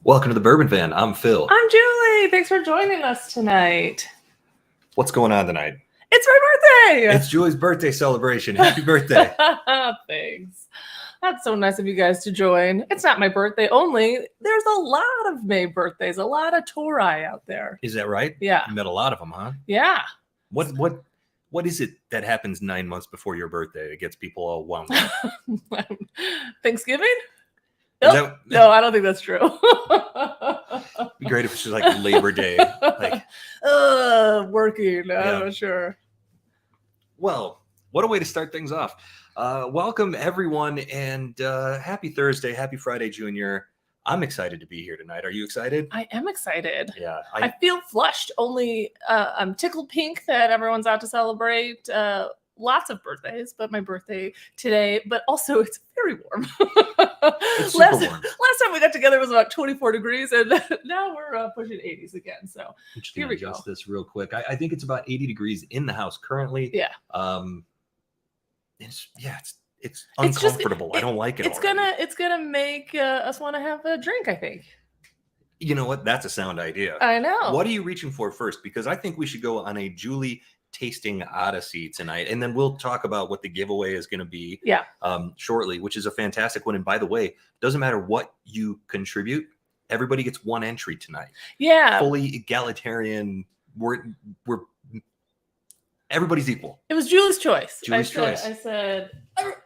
Welcome to the Bourbon Van. I'm Phil. I'm Julie. Thanks for joining us tonight. What's going on tonight? It's my birthday. It's Julie's birthday celebration. Happy birthday. Thanks. That's so nice of you guys to join. It's not my birthday only. There's a lot of May birthdays, a lot of Tori out there. Is that right? Yeah. You met a lot of them, huh? Yeah. What is it that happens 9 months before your birthday that gets people all wound up? Thanksgiving? No, I don't think that's true. It'd be great if it's just like Labor Day. Like, working. Yeah. I'm not sure. well, what a way to start things off. Welcome everyone, and happy Thursday, happy Friday, Junior. I'm excited to be here tonight. Are you excited? I am excited. Yeah. I feel flushed. Only I'm tickled pink that everyone's out to celebrate lots of birthdays, but my birthday today. But also, it's very warm. It's super warm. Last time we got together was about 24 degrees, and now we're pushing 80s again. So I'm just here gonna we go. adjust this real quick. I think it's about 80 degrees in the house currently. Yeah. It's uncomfortable. I don't like it. It's gonna make us want to have a drink, I think. You know what? That's a sound idea. I know. What are you reaching for first? Because I think we should go on a Julie tasting odyssey tonight, and then we'll talk about what the giveaway is going to be. Yeah. Shortly, which is a fantastic one. And by the way, doesn't matter what you contribute, everybody gets one entry tonight. Yeah. Fully egalitarian. We're everybody's equal. It was Julie's choice. I said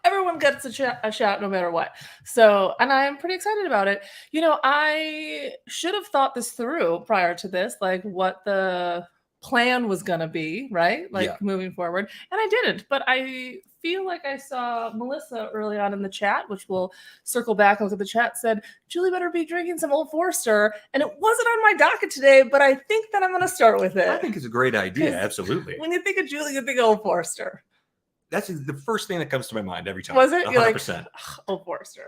everyone gets a shot no matter what. So, and I'm pretty excited about it. You know, I should have thought this through prior to this, like what the plan was going to be, right? Like moving forward. And I didn't, but I feel like I saw Melissa early on in the chat, which we'll circle back and look at the chat, said, Julie better be drinking some Old Forester. And it wasn't on my docket today, but I think that I'm going to start with it. I think it's a great idea. Absolutely. When you think of Julie, you think of Old Forester. That's the first thing that comes to my mind every time. Was it? 100%. You're like, Old Forester.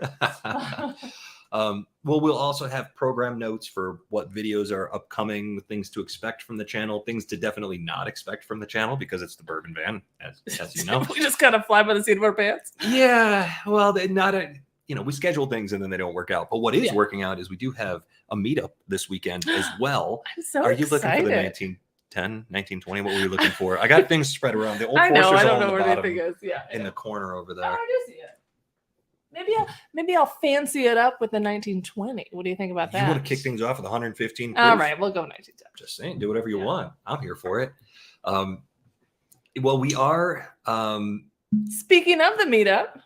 Well, we'll also have program notes for what videos are upcoming, things to expect from the channel, things to definitely not expect from the channel because it's the Bourbon Van, as you know. We just kind of fly by the seat of our pants. Yeah, well, we schedule things and then they don't work out. But what is working out is we do have a meetup this weekend as well. I'm so Are you excited. looking for the 1910, 1920? What were you looking for? I got things spread around. The Old I know, Forester's I don't all know on the where bottom, the thing is. Yeah, in the corner over there. Oh, I do see it. Maybe I'll fancy it up with the 1920. What do you think about that? You want to kick things off with 115 proof? All right, we'll go 1910. Just saying, do whatever you want. I'm here for it. Well, we are. Speaking of the meetup,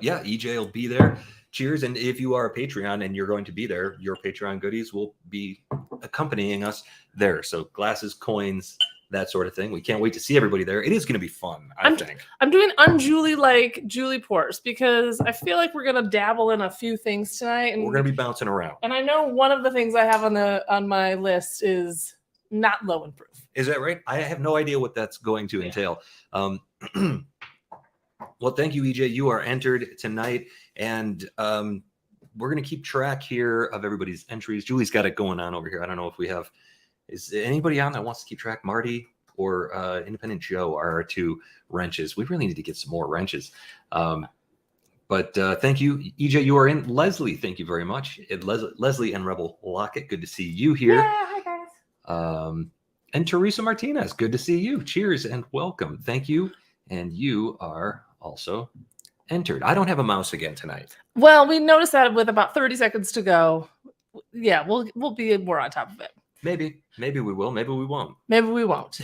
yeah, EJ will be there. Cheers. And if you are a Patreon and you're going to be there, your Patreon goodies will be accompanying us there. So glasses, coins, that sort of thing. We can't wait to see everybody there. It is going to be fun, I think. I'm doing unJulie like Julie pours because I feel like we're going to dabble in a few things tonight. And we're going to be bouncing around. And I know one of the things I have on my list is not low in proof. Is that right? I have no idea what that's going to entail. Well, thank you, EJ. You are entered tonight, and we're going to keep track here of everybody's entries. Julie's got it going on over here. I don't know if we have. Is anybody on that wants to keep track? Marty or Independent Joe are our two wrenches. We really need to get some more wrenches. But thank you, EJ. You are in. Leslie, thank you very much. Leslie and Rebel Lockett, good to see you here. Yeah, hi guys. And Teresa Martinez, good to see you. Cheers and welcome. Thank you. And you are also entered. I don't have a mouse again tonight. Well, we noticed that with about 30 seconds to go. Yeah, we'll be more on top of it. Maybe we will. Maybe we won't. Maybe we won't.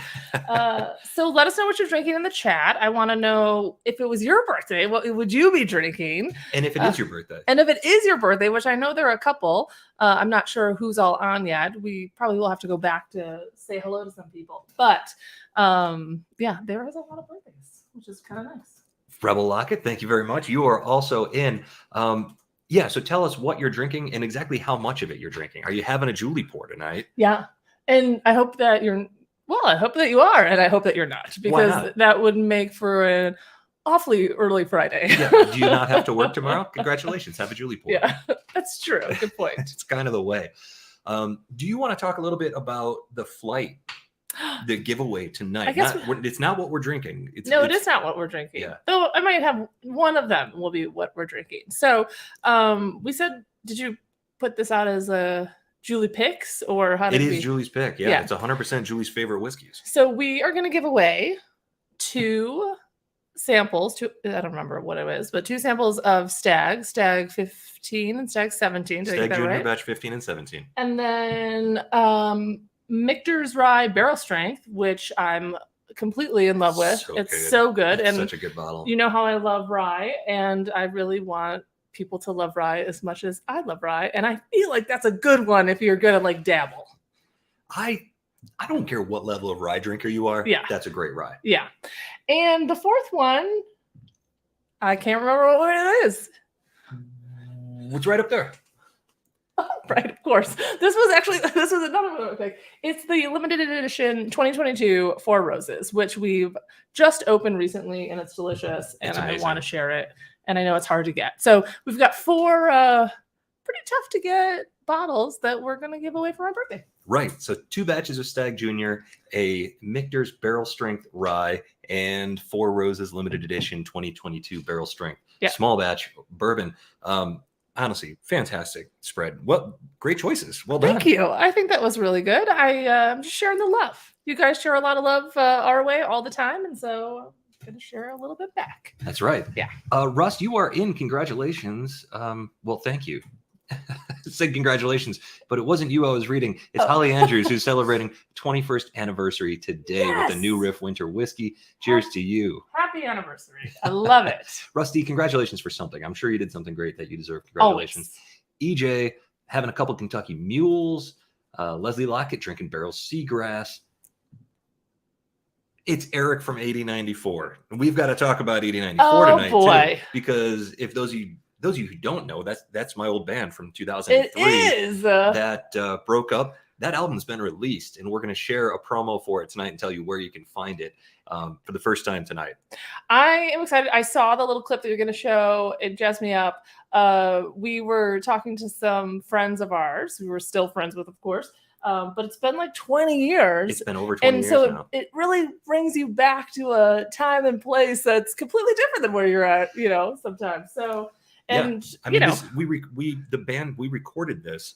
So let us know what you're drinking in the chat. I want to know if it was your birthday, what would you be drinking? And if it is your birthday. And if it is your birthday, which I know there are a couple. I'm not sure who's all on yet. We probably will have to go back to say hello to some people. But yeah, there is a lot of birthdays, which is kind of nice. Rebel Lockett, thank you very much. You are also in. Yeah, so tell us what you're drinking and exactly how much of it you're drinking. Are you having a Julie pour tonight? Yeah, and I hope that you're. Well, I hope that you are, and I hope that you're not, because that would make for an awfully early Friday. Yeah. Do you not have to work tomorrow? Congratulations, have a Julie pour. Yeah, that's true. Good point. It's kind of the way. Do you want to talk a little bit about the flight? The giveaway tonight. I guess it's not what we're drinking. It is not what we're drinking. Yeah. Though I might have one of them will be what we're drinking. So we said, did you put this out as a Julie picks, or how It did is we? Julie's pick. Yeah, Yeah. it's 100% Julie's favorite whiskeys. So we are going to give away 2 samples. I don't remember what it is, but 2 samples of Stag 15 and Stag 17. Did I get Stag that Junior right? batch 15 and 17. And then Michter's Rye Barrel Strength, which I'm completely in love with. It's so good. It's and such a good bottle. You know how I love rye, and I really want people to love rye as much as I love rye. And I feel like that's a good one if you're gonna like dabble. I don't care what level of rye drinker you are. Yeah. That's a great rye. Yeah. And the 4th one, I can't remember what it is. What's right up there? Right, of course. This was another one I picked. It's the limited edition 2022 Four Roses, which we've just opened recently, and it's delicious. And I want to share it. And I know it's hard to get. So we've got 4 pretty tough to get bottles that we're going to give away for my birthday. Right. So 2 batches of Stag Junior, a Michter's Barrel Strength Rye, and Four Roses limited edition 2022 Barrel Strength. Yeah. Small batch bourbon. Honestly, fantastic spread. Well, great choices. Well done. Thank you. I think that was really good. I'm just sharing the love. You guys share a lot of love our way all the time, and so I'm going to share a little bit back. That's right. Yeah. Russ, you are in. Congratulations. Well, thank you. Said congratulations, but it wasn't you I was reading. It's Holly Andrews, who's celebrating 21st anniversary today with the New Riff Winter Whiskey. Cheers to you. Happy anniversary. I love it. Rusty, congratulations for something. I'm sure you did something great that you deserve. Congratulations. Always. EJ having a couple Kentucky Mules. Leslie Lockett drinking Barrel Seagrass. It's Eric from 8094. We've got to talk about 8094 tonight, too, because if those of you who don't know, that's my old band from 2003. It is. That broke up. That album's been released, and we're going to share a promo for it tonight and tell you where you can find it for the first time tonight. I am excited. I saw the little clip that you're going to show. It jazzed me up. We were talking to some friends of ours who we're still friends with, of course. But it's been like 20 years. It's been over 20 years now. And so it really brings you back to a time and place that's completely different than where you're at, sometimes. So, and yeah. I mean, the band, we recorded this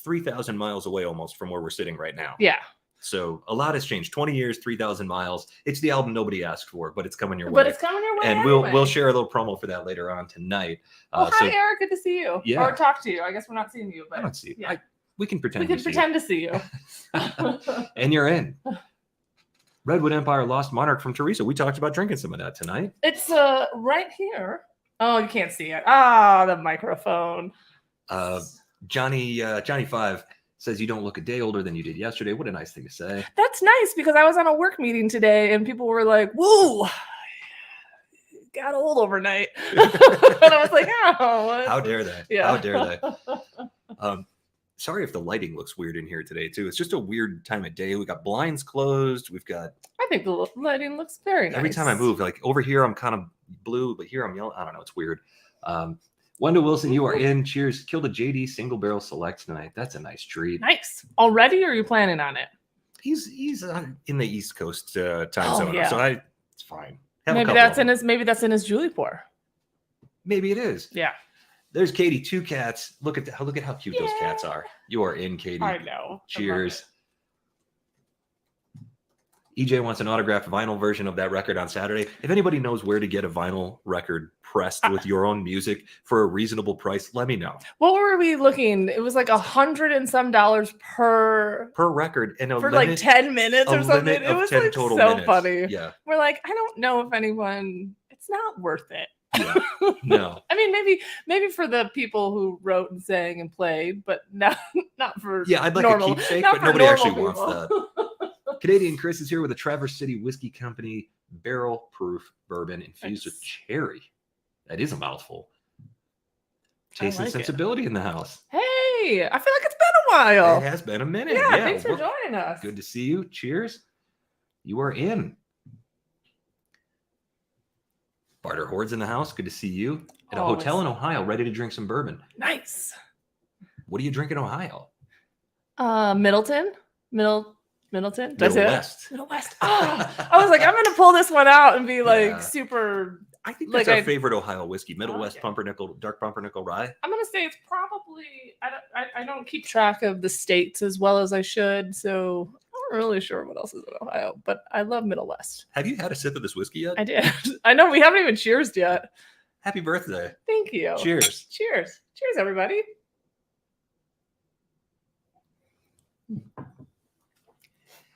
3,000 miles away almost from where we're sitting right now. Yeah. So a lot has changed. 20 years, 3,000 miles. It's the album nobody asked for, but it's coming your way. But it's coming your way. And anyway. we'll share a little promo for that later on tonight. Hi, Eric. Good to see you. Yeah. Or talk to you. I guess we're not seeing you, but I don't see you. Yeah. We can pretend. To see you. And you're in. Redwood Empire Lost Monarch from Teresa. We talked about drinking some of that tonight. It's right here. Oh, you can't see it. The microphone. Johnny 5 says you don't look a day older than you did yesterday. What a nice thing to say. That's nice, because I was on a work meeting today and people were like, "Whoa, got old overnight." And I was like, "Oh, how dare they? Yeah. How dare they?" Sorry if the lighting looks weird in here today too. It's just a weird time of day. We got blinds closed. We've got. I think the lighting looks very nice. Every time I move, like over here, I'm kind of blue, but here I'm yellow. I don't know. It's weird. Wendell Wilson, you are in. Cheers. Killed a JD single barrel select tonight. That's a nice treat. Nice. Already, or are you planning on it? He's in the East Coast time zone, yeah. so it's fine. Maybe that's in his Julie pour. Maybe it is. Yeah. There's Katie, 2 cats. Look at how cute those cats are. You are in, Katie. I know. Cheers. EJ wants an autographed vinyl version of that record on Saturday. If anybody knows where to get a vinyl record pressed with your own music for a reasonable price, let me know. What were we looking? It was like $100 and some per record, and for like 10 minutes or something. It was like so minutes. funny. Yeah, we're like, I don't know if anyone. It's not worth it. Yeah. No. I mean, maybe for the people who wrote and sang and played, but not for I'd like normal, a keepsake, but nobody actually wants that. Canadian Chris is here with a Traverse City Whiskey Company barrel proof bourbon infused with cherry. That is a mouthful. Taste and sensibility in the house. Hey, I feel like it's been a while. It has been a minute. Yeah, thanks for joining us. Good to see you. Cheers. You are in. Barter Horde's in the house. Good to see you. At a hotel in Ohio, ready to drink some bourbon. Nice. What do you drink in Ohio? Middleton. Middle West. Middle West. Oh, I was like, I'm going to pull this one out and be like super I think Like, that's our favorite Ohio whiskey. Middle like West it. Pumpernickel, dark pumpernickel rye. I'm gonna say it's probably I don't keep track of the states as well as I should, so I'm not really sure what else is in Ohio. But I love Middle West. Have you had a sip of this whiskey yet? I did. I know we haven't even cheersed yet. Happy birthday. Thank you. Cheers. Cheers. Cheers, everybody.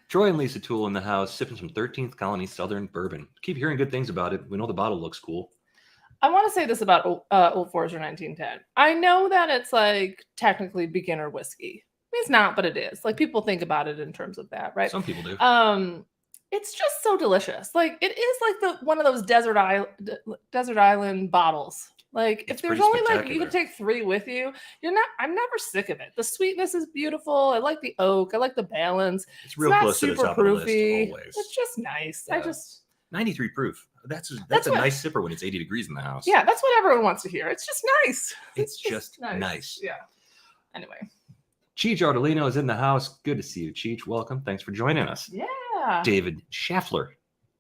Troy and Lisa Toole in the house, sipping some 13th Colony Southern Bourbon. Keep hearing good things about it. We know the bottle looks cool. I want to say this about Old Forester 1910. I know that it's like technically beginner whiskey. It's not, but it is. Like people think about it in terms of that, right? Some people do. It's just so delicious. Like it is like one of those desert island bottles. Like It's if there's pretty only like you spectacular. can take 3 with you, I'm never sick of it. The sweetness is beautiful. I like the oak. I like the balance. It's real not close to the super top of the list proofy. always. It's just nice. Yeah. 93 proof. That's a what- nice sipper when it's 80 degrees in the house. Yeah, that's what everyone wants to hear. It's just nice. It's just nice. Yeah. Anyway. Cheech Ardolino is in the house. Good to see you, Cheech. Welcome. Thanks for joining us. Yeah. David Schaffler.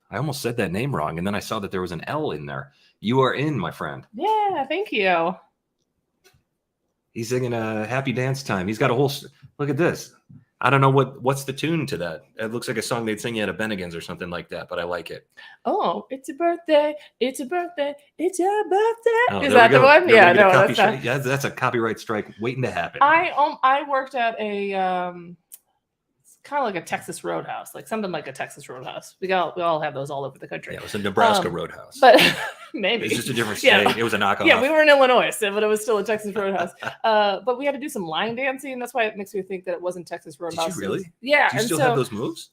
I almost said that name wrong, and then I saw that there was an L in there. You are in, my friend. Yeah, thank you. He's singing a happy dance time. He's got a whole look at this. I don't know what's the tune to that. It looks like a song they'd sing at a Bennigan's or something like that, but I like it. Oh, it's a birthday. It's a birthday. It's a birthday. Oh, Is there that we the go. one? There Yeah, we go. no, that's not. Yeah, that's a copyright strike waiting to happen. I worked at a it's kind of like a Texas Roadhouse, like something like a Texas Roadhouse. We all have those all over the country. Yeah, it was a Nebraska Roadhouse. But maybe It's just a different state. Yeah. It was a knockoff. Yeah, we were in Illinois, but it was still a Texas Roadhouse. But we had to do some line dancing. That's why it makes me think that it wasn't Texas Roadhouse. Did you really? Yeah. Do you still have those moves?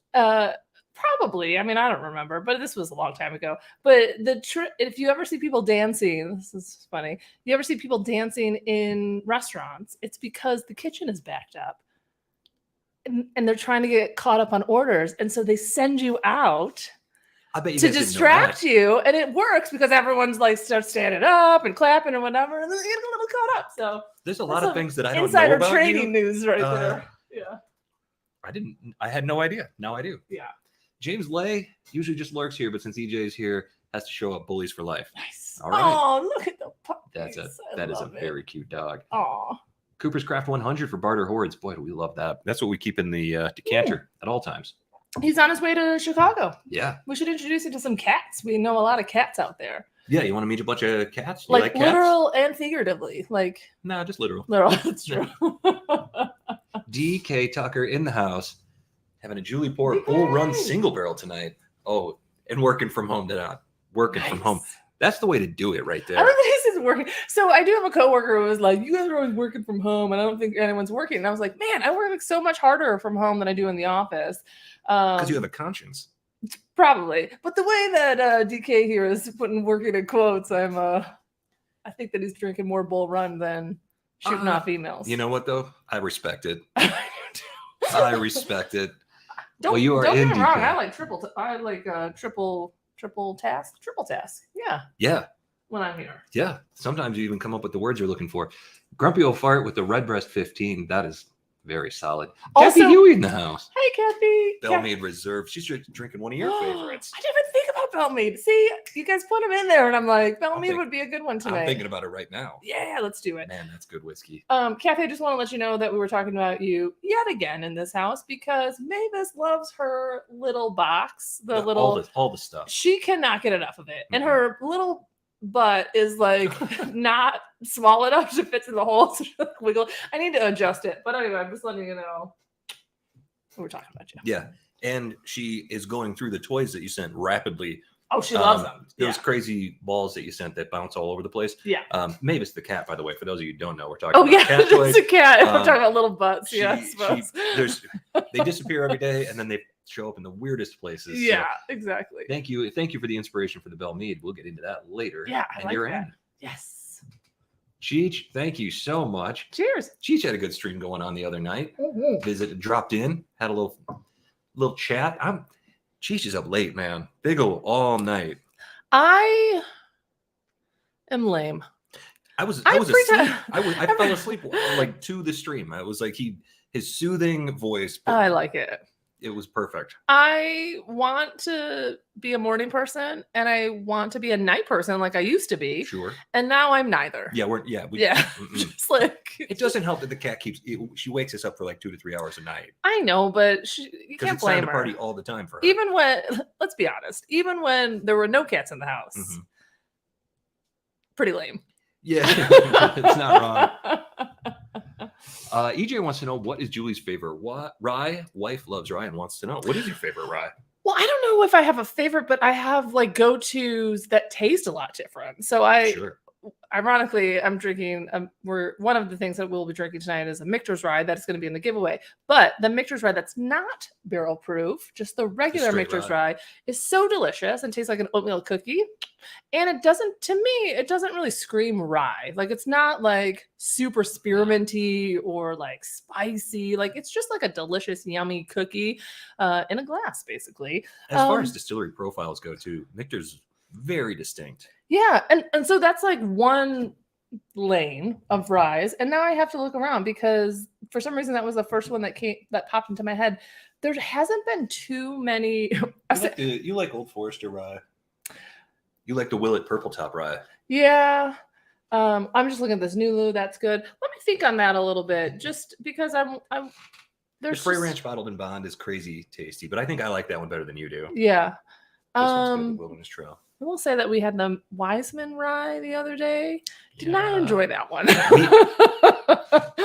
Probably. I mean, I don't remember, but this was a long time ago. But if you ever see people dancing, this is funny. You ever see people dancing in restaurants? It's because the kitchen is backed up. And they're trying to get caught up on orders. And so they send you out I bet you to guys didn't know distract that. you. And it works because everyone's like starts standing up and clapping or whatever. And then they get a little caught up. So There's a lot of things that I don't know insider about trading you. news right there. Yeah. I had no idea. Now I do. Yeah. James Lay usually just lurks here, but since EJ's here, has to show up bullies for life. Nice. All right. Oh, look at the puppies. That is a very cute dog. Oh. Cooper's Craft 100 for Barter Hordes. Boy, do we love that. That's what we keep in the decanter at all times. He's on his way to Chicago. Yeah. We should introduce you to some cats. We know a lot of cats out there. Yeah, you want to meet a bunch of cats? You Like cats? literal and figuratively. Like No, just literal. literal. That's true. DK Tucker in the house, having a Julie Port Bull Run single barrel tonight. Oh, and working from home tonight. Working from home. That's the way to do it right there. I don't think this is working. So I do have a coworker who was like, "You guys are always working from home, and I don't think anyone's working." And I was like, "Man, I work like so much harder from home than I do in the office." Because you have a conscience. Probably, but the way that DK here is putting working in quotes, I think that he's drinking more Bull Run than shooting off emails. You know what though? I respect it. I respect it. Don't, Well, you are don't get in me wrong. DK. I like triple task. Yeah. Yeah. When I'm here. Yeah. Sometimes you even come up with the words you're looking for. Grumpy old fart with the Redbreast 15. That is very solid. Also- Kathy Huey in the house. Hey, Kathy. Bellmead Reserve. She's drinking one of your favorites. I didn't even think about Bellmead. See, you guys put them in there, and I'm like, Bellmead would be a good one tonight. I'm thinking about it right now. Yeah, let's do it. Man, that's good whiskey. Kathy, I just want to let you know that we were talking about you yet again in this house because Mavis loves her little box, All the stuff. She cannot get enough of it, and her little butt is like not small enough to fit in the hole. So wiggle. I need to adjust it, but anyway, I'm just letting you know we're talking about you. Yeah. And she is going through the toys that you sent rapidly. Oh, she loves them. Those crazy balls that you sent that bounce all over the place. Yeah. Mavis the cat, by the way, for those of you who don't know, we're talking Oh about yeah, cat toys. it's a cat. We're talking about little butts. Yeah, I suppose. They disappear every day and then they show up in the weirdest places. Yeah, So exactly. thank you for the inspiration for the Bell Mead. We'll get into that later. Yeah, I and like you're that. in. Yes. Cheech, thank you so much. Cheers. Cheech had a good stream going on the other night. Dropped in, had a little chat. Cheech is up late, man. Big ol' all night. I am lame. I was I'm asleep. pretend- I fell asleep like to the stream. I was like his soothing voice. I like it. it was perfect. I want to be a morning person and I want to be a night person like I used to be. Sure. And now I'm neither. Yeah, Yeah. Just like it doesn't help that the cat she wakes us up for like 2 to 3 hours a night. I know, but you can't it's time blame to her. party all the time for her. Even when, let's be honest, even when there were no cats in the house, pretty lame. Yeah, it's not wrong. EJ wants to know, what is Julie's favorite rye? Wife loves rye and wants to know, what is your favorite rye? Well, I don't know if I have a favorite, but I have like go-tos that taste a lot different. So ironically, I'm drinking. One of the things that we'll be drinking tonight is a Michter's rye that's going to be in the giveaway. But the Michter's rye that's not barrel proof, just the regular Michter's rye, is so delicious and tastes like an oatmeal cookie. And it doesn't really scream rye. Like it's not like super spearminty or like spicy. Like it's just like a delicious, yummy cookie in a glass, basically. As far as distillery profiles go, too, Michter's very distinct. Yeah, and so that's like one lane of ryes, and now I have to look around because for some reason that was the first one that popped into my head. There hasn't been too many. You like Old Forester rye. You like the Willet Purple Top rye. Yeah. I'm just looking at this Nulu. That's good. Let me think on that a little bit, just because The Spray Ranch Bottled in Bond is crazy tasty, but I think I like that one better than you do. Yeah. This one's good, the Wilderness Trail. I will say that we had the Wiseman rye the other day. Did not enjoy that one.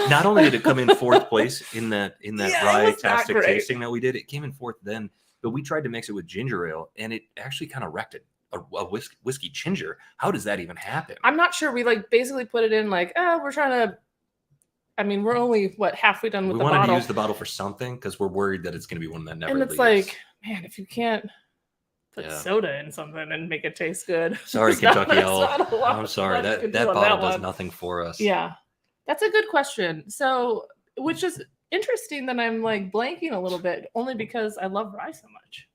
Not only did it come in fourth place in that rye-tastic tasting that we did, it came in fourth then, but we tried to mix it with ginger ale, and it actually kind of wrecked it. A whiskey ginger. How does that even happen? I'm not sure. We like basically put it in like, we're trying to. I mean, we're only halfway done with the bottle. We wanted to use the bottle for something because we're worried that it's going to be one that never. And it's like, man, if you can't put soda in something and make it taste good. Sorry, Kentucky Owl. I'm sorry. That bottle does nothing for us. Yeah. That's a good question. So, which is interesting that I'm like blanking a little bit, only because I love rye so much.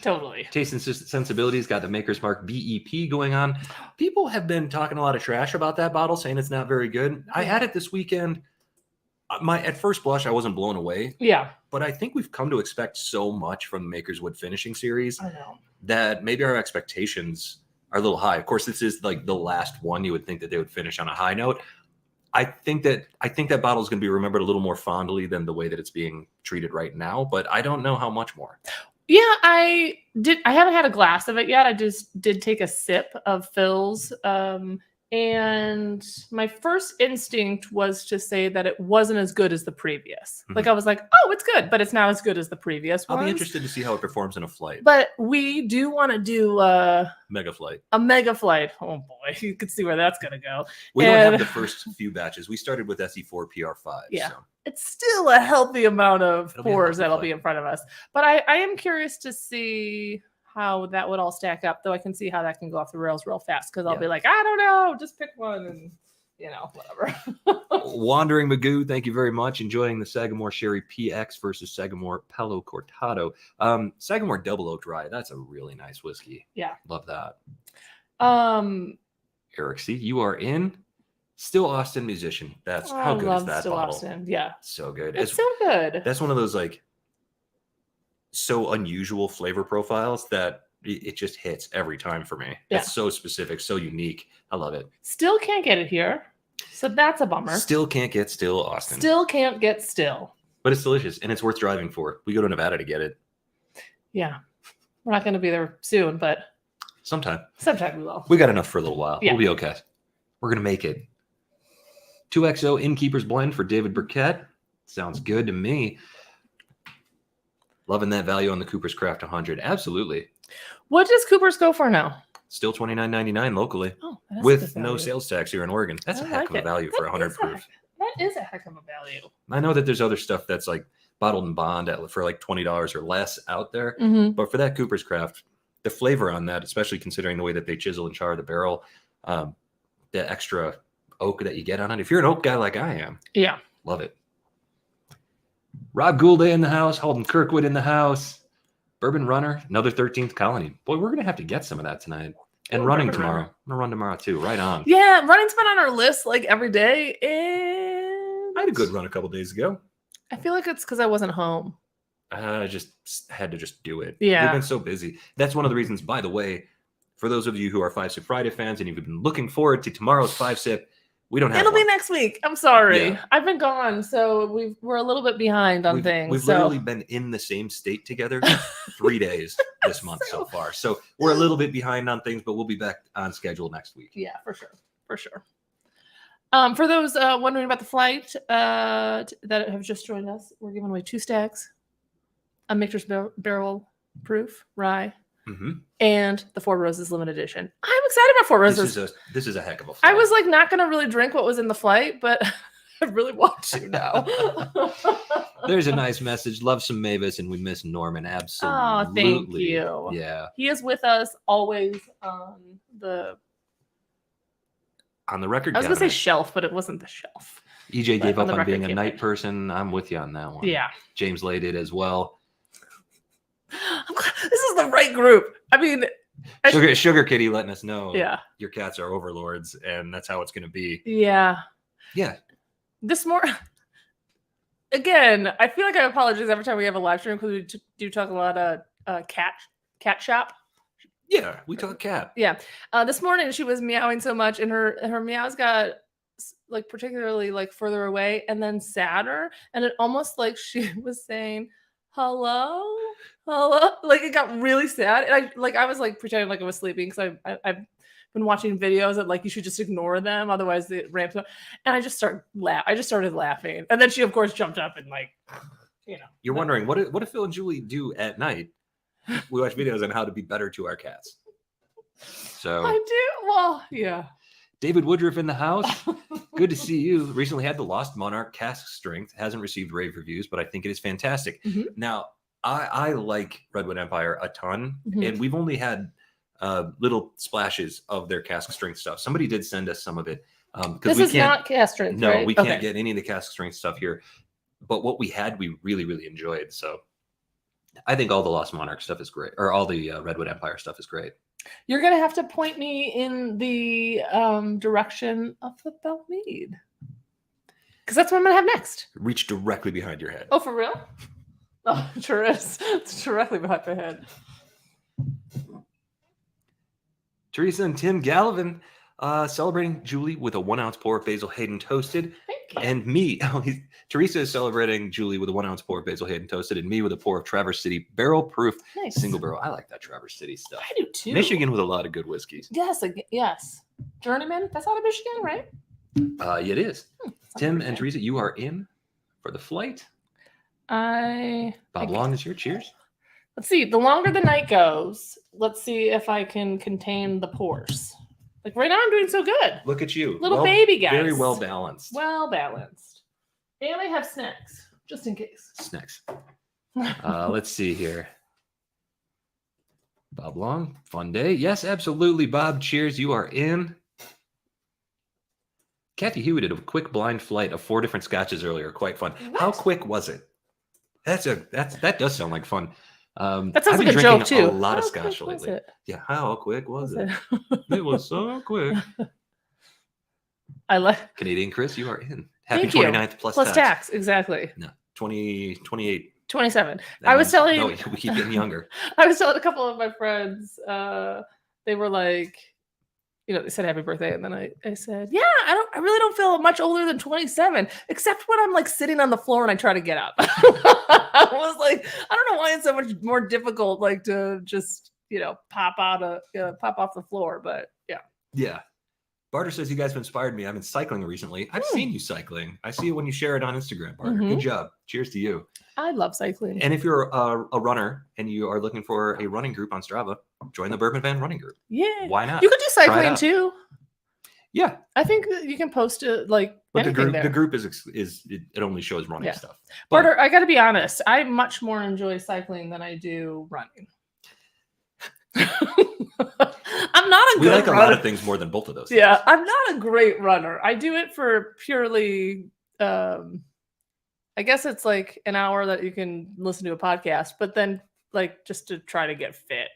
Totally. Taste and Sensibility's got the Maker's Mark BEP going on. People have been talking a lot of trash about that bottle, saying it's not very good. I had it this weekend. At first blush, I wasn't blown away. Yeah. But I think we've come to expect so much from the Maker's Wood Finishing series I know. that maybe our expectations are a little high. Of course, this is like the last one. You would think that they would finish on a high note. I think that bottle is going to be remembered a little more fondly than the way that it's being treated right now, but I don't know how much more. Yeah, I haven't had a glass of it yet. I just did take a sip of Phil's. And my first instinct was to say that it wasn't as good as the previous. Like I was like, oh, it's good, but it's not as good as the previous one. I'll be interested to see how it performs in a flight. But we do want to do mega flight. A mega flight. Oh boy, you can see where that's gonna go. We don't have the first few batches. We started with SE4 PR5. Yeah. So. It's still a healthy amount of pours that'll be in front of us. But I am curious to see how that would all stack up, though I can see how that can go off the rails real fast because I'll be like, I don't know, just pick one and, whatever. Wandering Magoo, thank you very much. Enjoying the Sagamore Sherry PX versus Sagamore Palo Cortado. Sagamore Double Oaked Rye, that's a really nice whiskey. Yeah. Love that. Eric, see, you are in. Still Austin musician. That's how good is that Still bottle? Austin. Yeah. So good. It's so good. That's one of those like so unusual flavor profiles that it just hits every time for me. Yeah. It's so specific, so unique. I love it. Still can't get it here. So that's a bummer. Still can't get Still Austin. Still can't get Still. But it's delicious and it's worth driving for. We go to Nevada to get it. Yeah. We're not going to be there soon, but sometime we will. We got enough for a little while. Yeah. We'll be okay. We're going to make it. 2XO Innkeeper's Blend for David Burkett. Sounds good to me. Loving that value on the Cooper's Craft 100. Absolutely. What does Cooper's go for now? Still $29.99 locally. Oh, with no sales tax here in Oregon. That's a heck of a value for 100 proof. That is a heck of a value. I know that there's other stuff that's like bottled in bond for like $20 or less out there. But for that Cooper's Craft, the flavor on that, especially considering the way that they chisel and char the barrel, the extra oak that you get on it. If you're an oak guy like I am, yeah, love it. Rob Goulday in the house, Holden Kirkwood in the house, Bourbon Runner, another 13th Colony. Boy, we're gonna have to get some of that tonight. And running tomorrow. I'm gonna run tomorrow too. Right on. Yeah, running's been on our list like every day. And I had a good run a couple days ago. I feel like it's because I wasn't home. I just had to just do it. Yeah. We've been so busy. That's one of the reasons, by the way, for those of you who are 5 Sip Friday fans and you've been looking forward to tomorrow's 5 Sip, we don't have It'll one. be next week. I'm sorry. Yeah. I've been gone, so we're a little bit behind on things. We've literally been in the same state together 3 days this month so far. So we're a little bit behind on things, but we'll be back on schedule next week. Yeah, for sure. For sure. For those wondering about the flight that have just joined us, we're giving away 2 stacks, a Michter's Barrel Proof Rye, and the Four Roses limited edition. I'm excited about Four Roses. This is a heck of a flight. I was like not gonna really drink what was in the flight, but I really want to now. There's a nice message. Love some Mavis, and we miss Norman. Absolutely. Oh, thank you. Yeah. He is with us always on the record. I was gonna say shelf, but it wasn't the shelf. EJ gave up on being a night person. I'm with you on that one. Yeah. James Lay did as well. This is the right group. I mean, Sugar Kitty letting us know. Yeah. Your cats are overlords, and that's how it's going to be. Yeah. Yeah. This more. Again, I feel like I apologize every time we have a live stream because we do talk a lot of cat shop. Yeah, we talk cat. Yeah. This morning she was meowing so much, and her meows got like particularly like further away and then sadder, and it almost like she was saying hello, like it got really sad, and I was like pretending like I was sleeping because I've been watching videos that like you should just ignore them, otherwise it ramps up, and I just started laughing, and then she of course jumped up and like, you know. You're wondering what if Phil and Julie do at night? We watch videos on how to be better to our cats. So I do. Well, yeah. David Woodruff in the house. Good to see you. Recently had the Lost Monarch cask strength. Hasn't received rave reviews, but I think it is fantastic. Now, I like Redwood Empire a ton, and we've only had little splashes of their cask strength stuff. Somebody did send us some of it. This is not cask strength, no, right? We can't get any of the cask strength stuff here. But what we had, we really, really enjoyed. So I think all the Lost Monarch stuff is great, or all the Redwood Empire stuff is great. You're going to have to point me in the direction of the Belle Meade. Because that's what I'm going to have next. Reach directly behind your head. Oh, for real? Oh, it sure is. It's directly behind my head. Teresa and Tim Gallivan celebrating Julie with a 1 ounce pour of Basil Hayden toasted. Thank you. And me, Teresa is celebrating Julie with a 1 ounce pour of Basil Hayden toasted, and me with a pour of Traverse City barrel proof single barrel. I like that Traverse City stuff. I do too. Michigan with a lot of good whiskeys. Yes, yes. Journeyman, that's out of Michigan, right? It is. Tim and Teresa, you are in for the flight. Bob Long is here. Cheers. Let's see. The longer the night goes, let's see if I can contain the pours. Like right now, I'm doing so good. Look at you. Little baby guys. Very well balanced. Well balanced. And I have snacks, just in case. Snacks. Let's see here. Bob Long, fun day. Yes, absolutely, Bob. Cheers. You are in. Kathy Hewitt did a quick blind flight of 4 different scotches earlier. Quite fun. What? How quick was it? That does sound like fun. That sounds like a joke too. A lot of scotch lately. Yeah, how quick was it? It was so quick. I like Canadian Chris. You are in. Happy 29th plus tax. Exactly. No, 28. 27. I was telling. No, we keep getting younger. I was telling a couple of my friends. They were like, you know, they said happy birthday, and then I said, yeah, I really don't feel much older than 27, except when I'm like sitting on the floor and I try to get up. I was like, I don't know why it's so much more difficult, like to just, you know, pop off the floor, but yeah. Yeah. Barter says you guys have inspired me. I've been cycling recently. I've seen you cycling. I see it when you share it on Instagram, Barter. Good job. Cheers to you. I love cycling. And if you're a runner and you are looking for a running group on Strava, join the Bourbon Van running group. Yeah. Why not? You could do cycling too. Yeah. I think you can post it like but the group is it only shows running stuff. But, Barter, I got to be honest. I much more enjoy cycling than I do running. I'm not a good We like runner. a lot of things more than both of those things. Yeah, I'm not a great runner. I do it for purely I guess it's like an hour that you can listen to a podcast, but then like just to try to get fit,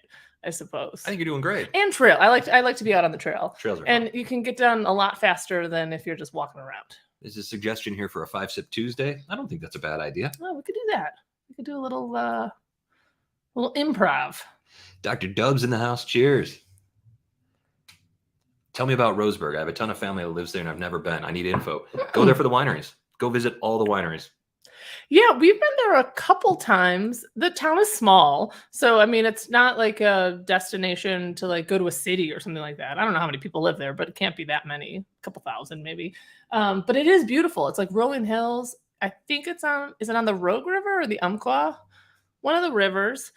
I suppose. I think you're doing great. And trail. I like to be out on the trail. Trails are and fun. You can get done a lot faster than if you're just walking around. There's a suggestion here for a 5-sip Tuesday. I don't think that's a bad idea. Oh, we could do that. We could do a little improv. Dr. Dubs in the house. Cheers. Tell me about Roseburg. I have a ton of family that lives there and I've never been. I need info. Go there for the wineries. Go visit all the wineries. Yeah, we've been there a couple times. The town is small. So, I mean, it's not like a destination to like go to a city or something like that. I don't know how many people live there, but it can't be that many, a couple thousand maybe. But it is beautiful. It's like rolling hills. I think is it on the Rogue River or the Umpqua? One of the rivers.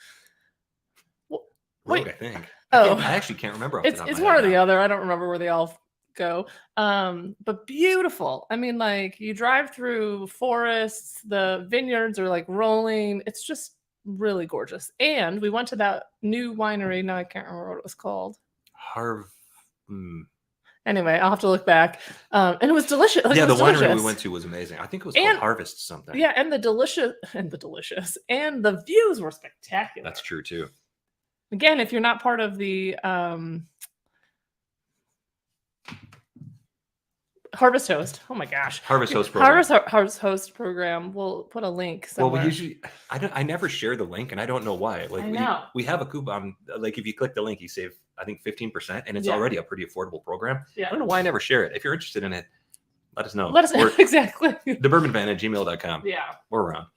Rogue, I think. Oh, I actually can't remember. It's one or the other. I don't remember where they all go. But beautiful. I mean, like you drive through forests, the vineyards are like rolling. It's just really gorgeous. And we went to that new winery. Now I can't remember what it was called. Anyway, I'll have to look back. And it was delicious. Like, yeah, the winery delicious. we went to was amazing. I think it was called Harvest something. Yeah, and the views were spectacular. That's true too. Again, if you're not part of the Harvest Host, oh my gosh, Harvest Host program. Harvest Host program. We'll put a link somewhere. Well, we usually I never share the link, and I don't know why. Like we have a coupon. Like if you click the link, you save I think 15%, and it's already a pretty affordable program. Yeah. I don't know why I never share it. If you're interested in it, let us know. Let us know exactly. thebourbonvan@gmail.com. Yeah, we're around.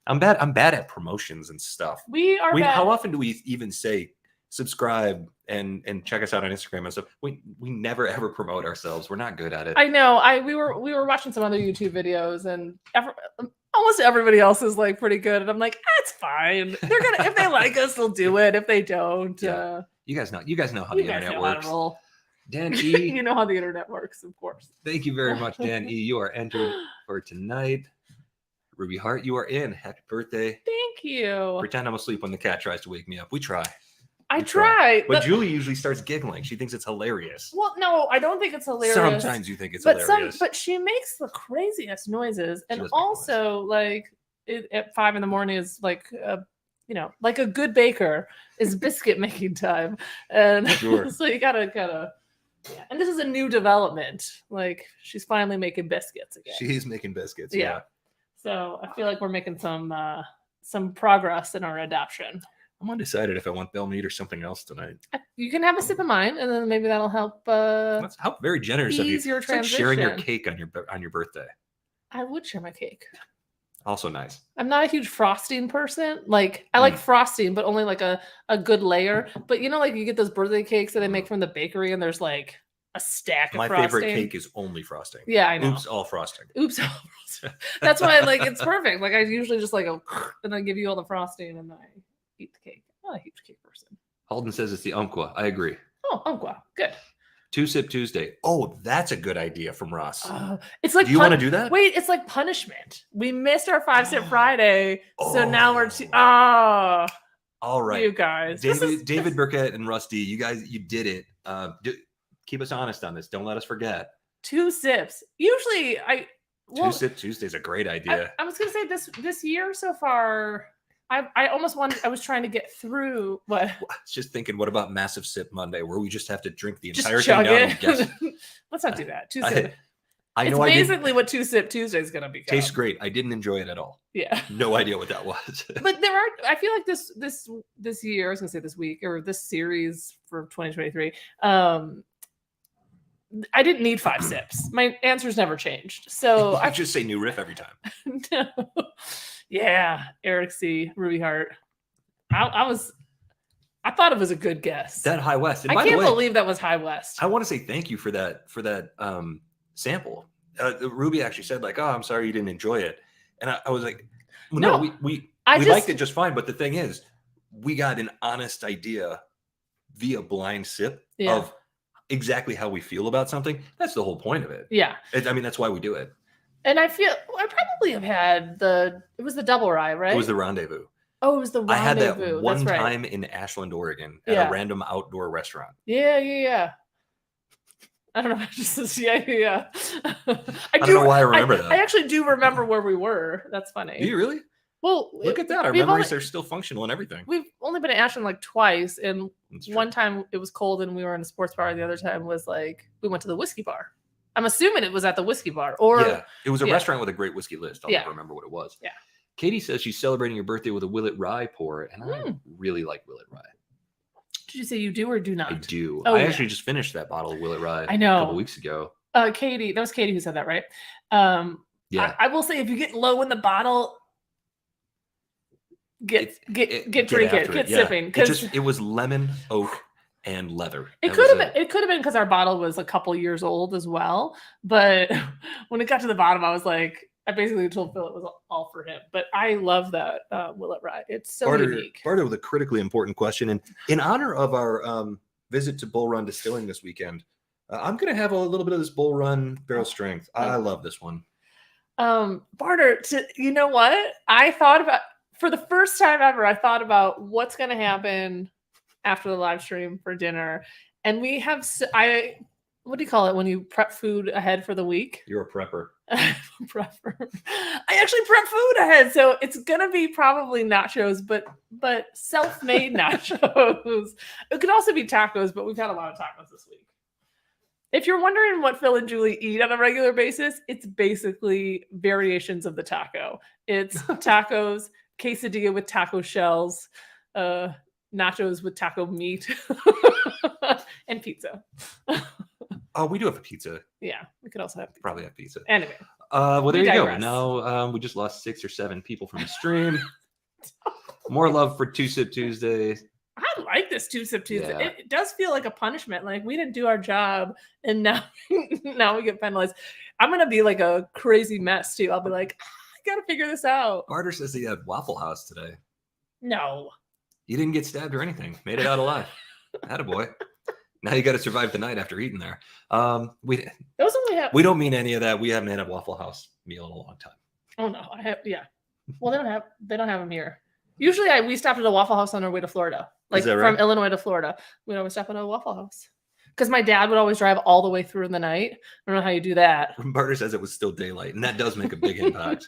I'm bad at promotions and stuff. We are. How often do we even say subscribe and check us out on Instagram and stuff? We never ever promote ourselves. We're not good at it. I know. We were watching some other YouTube videos, and almost everybody else is like pretty good, and I'm like, it's fine. They're gonna if they like us, they'll do it. If they don't, you guys know how the internet works. Dan E, you know how the internet works, of course. Thank you very much, Dan E. You are entered for tonight. Ruby Hart, you are in. Happy birthday. Thank you. Pretend I'm asleep when the cat tries to wake me up. We try. I try. But Julie usually starts giggling. She thinks it's hilarious. Well, no, I don't think it's hilarious. Sometimes you think it's hilarious. But she makes the craziest noises. And also, like, at 5 a.m. is like, like a good baker is biscuit making time. And so you got to kind of, And this is a new development. Like, she's finally making biscuits again. She's making biscuits, yeah. So I feel like we're making some progress in our adoption. I'm undecided if I want bell meat or something else tonight. You can have a sip of mine, and then maybe that'll help. That's very generous of you. Ease your transition. Like sharing your cake on your birthday. I would share my cake. Also nice. I'm not a huge frosting person. Like I like frosting, but only like a good layer. But like you get those birthday cakes that they make from the bakery, and there's like a stack of frosting. My favorite cake is only frosting. Yeah, I know. Oops, all frosting. Oops, all frosting. That's why it's perfect. Like I usually just like go and I give you all the frosting and then I eat the cake. I'm not a huge cake person. Halden says it's the Umpqua. I agree. Oh, Umpqua. Good. 2-Sip Tuesday. Oh, that's a good idea from Ross. It's like do you want to do that? Wait, it's like punishment. We missed our 5-Sip Friday, so now we're all right, you guys. David Burkett and Rusty, you guys, you did it. Keep us honest on this. Don't let us forget. 2 sips. Usually, 2-Sip Tuesday is a great idea. I was gonna say this year so far. I almost wanted. I was trying to get through what. I was just thinking, what about Massive Sip Monday, where we just have to drink the just entire thing down and guess? Let's not do that. 2-Sip. I know. It's basically what 2-Sip Tuesday is going to be. Tastes great. I didn't enjoy it at all. Yeah. No idea what that was. But there are. I feel like this year. I was going to say this week or this series for 2023. I didn't need 5 sips. My answers never changed. So I just say new riff every time. No. Yeah, Eric C. Ruby Hart. I thought it was a good guess. That High West. And I can't believe that was High West. I want to say thank you for that sample. Ruby actually said like, "Oh, I'm sorry you didn't enjoy it," and I was like, "No, we liked it just fine." But the thing is, we got an honest idea via blind sip of exactly how we feel about something. That's the whole point of it. Yeah, that's why we do it. And I feel I probably have had it was the double rye, right? It was the Rendezvous. Oh, it was the Rendezvous. I had that one time in Ashland, Oregon at a random outdoor restaurant. Yeah. I don't know. Yeah. I don't know why I remember that. I actually do remember where we were. That's funny. Do you really? Well, look at that. Our memories are still functional and everything. We've only been to Ashland like twice. And one time it was cold and we were in a sports bar. The other time was like we went to the whiskey bar. I'm assuming it was at the whiskey bar, or Yeah, it was a yeah. restaurant with a great whiskey list. I'll Yeah. never remember what it was. Yeah. Katie says she's celebrating your birthday with a Willet Rye pour, and I really like Willet Rye. Did you say you do or do not? I do. Oh, I yeah. actually just finished that bottle of Willet Rye I know. a couple weeks ago. Katie, that was Katie who said that, right? Yeah. I will say if you get low in the bottle, get drinking, get sipping, because it was lemon, oak, and leather. It could have been because our bottle was a couple years old as well. But when it got to the bottom, I was like, I basically told Phil it was all for him. But I love that Willet Rye. It's so unique. Barter with a critically important question, and in honor of our visit to Bull Run Distilling this weekend, I'm going to have a little bit of this Bull Run barrel strength. I love this one. Barter, you know what? I thought about, for the first time ever, I thought about what's going to happen after the live stream for dinner. And we have, what do you call it when you prep food ahead for the week? You're a prepper. Prepper. I actually prep food ahead. So it's going to be probably nachos, but self-made nachos. It could also be tacos, but we've had a lot of tacos this week. If you're wondering what Phil and Julie eat on a regular basis, it's basically variations of the taco. It's tacos, quesadilla with taco shells, nachos with taco meat, and pizza. Oh, we do have a pizza. Yeah, we could also have pizza. Probably have pizza. Anyway. Well, there you go. Now we just lost 6 or 7 people from the stream. More love for Two Sip Tuesday. I like this Two Sip Tuesday. Yeah. It does feel like a punishment. Like we didn't do our job, and now we get penalized. I'm gonna be like a crazy mess too. I'll be like, I gotta figure this out. Barter says he had Waffle House today. No, you didn't get stabbed or anything. Made it out alive. Attaboy. Now you got to survive the night after eating there. We don't mean any of that. We haven't had a Waffle House meal in a long time. Oh no, I have. Yeah. Well, they don't have them here. Usually, we stopped at a Waffle House on our way to Florida. Like from Illinois to Florida, we'd always stop at a Waffle House because my dad would always drive all the way through in the night. I don't know how you do that. Barter says it was still daylight, and that does make a big impact.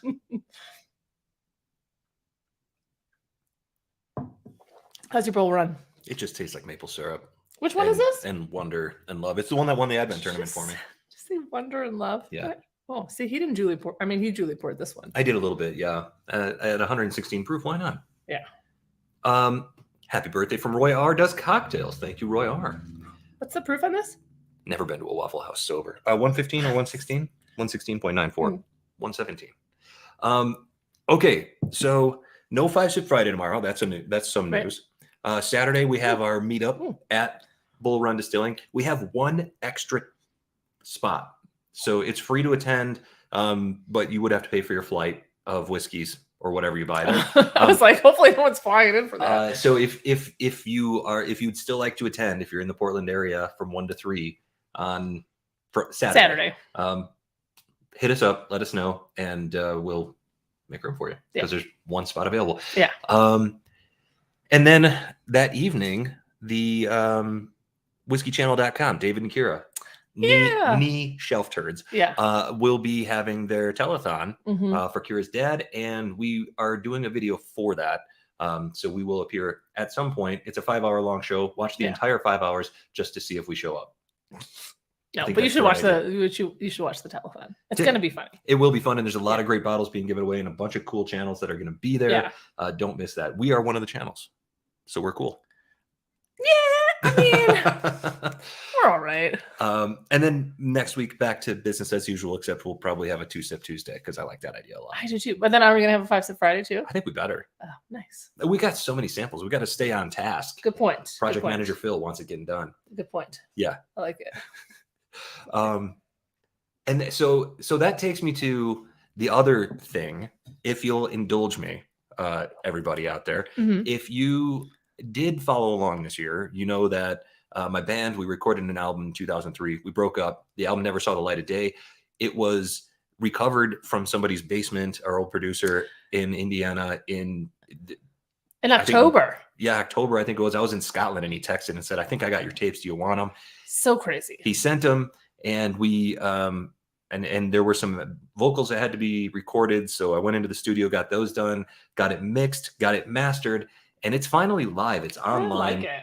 How's your Bull Run? It just tastes like maple syrup. Which one is this? And Wonder and Love. It's the one that won the Advent tournament for me. Just say Wonder and Love. Yeah. Oh, see, he didn't Julie pour. I mean, he Julie poured this one. I did a little bit, yeah. At 116 proof, why not? Yeah. Happy birthday from Roy R. Does cocktails. Thank you, Roy R. What's the proof on this? Never been to a Waffle House sober. 115 or 116? 116.94. 117. Okay, so no 5-Sip Friday tomorrow. That's some news. Saturday we have our meetup at Bull Run Distilling. We have one extra spot, so it's free to attend, but you would have to pay for your flight of whiskeys or whatever you buy there. I was like, hopefully no one's flying in for that. So if you'd still like to attend, if you're in the Portland area from 1 to 3 on Saturday, hit us up, let us know, and we'll make room for you because there's one spot available. Yeah. And then that evening, the whiskeychannel.com, David and Kira, knee shelf turds, will be having their telethon for Kira's dad, and we are doing a video for that. So we will appear at some point. It's a 5-hour long show. Watch the entire 5 hours just to see if we show up. No, but you should watch you should watch the telethon. It's going to be funny. It will be fun, and there's a lot of great bottles being given away and a bunch of cool channels that are going to be there. Don't miss that. We are one of the channels, so we're cool. Yeah, I mean, we're all right. And then next week, back to business as usual, except we'll probably have a 2-Sip Tuesday because I like that idea a lot. I do too. But then are we going to have a 5-Sip Friday too? I think we better. Oh, nice. We got so many samples. We got to stay on task. Good point. Project manager Phil wants it getting done. Good point. Yeah. I like it. And so that takes me to the other thing, if you'll indulge me, everybody out there. If you did follow along this year, you know that my band, we recorded an album in 2003. We broke up. The album never saw the light of day. It was recovered from somebody's basement, our old producer in Indiana in October. October, I think it was. I was in Scotland, and he texted and said, I think I got your tapes. Do you want them? So crazy. He sent them, and we and there were some vocals that had to be recorded. So I went into the studio, got those done, got it mixed, got it mastered, and it's finally live. It's online. I like it.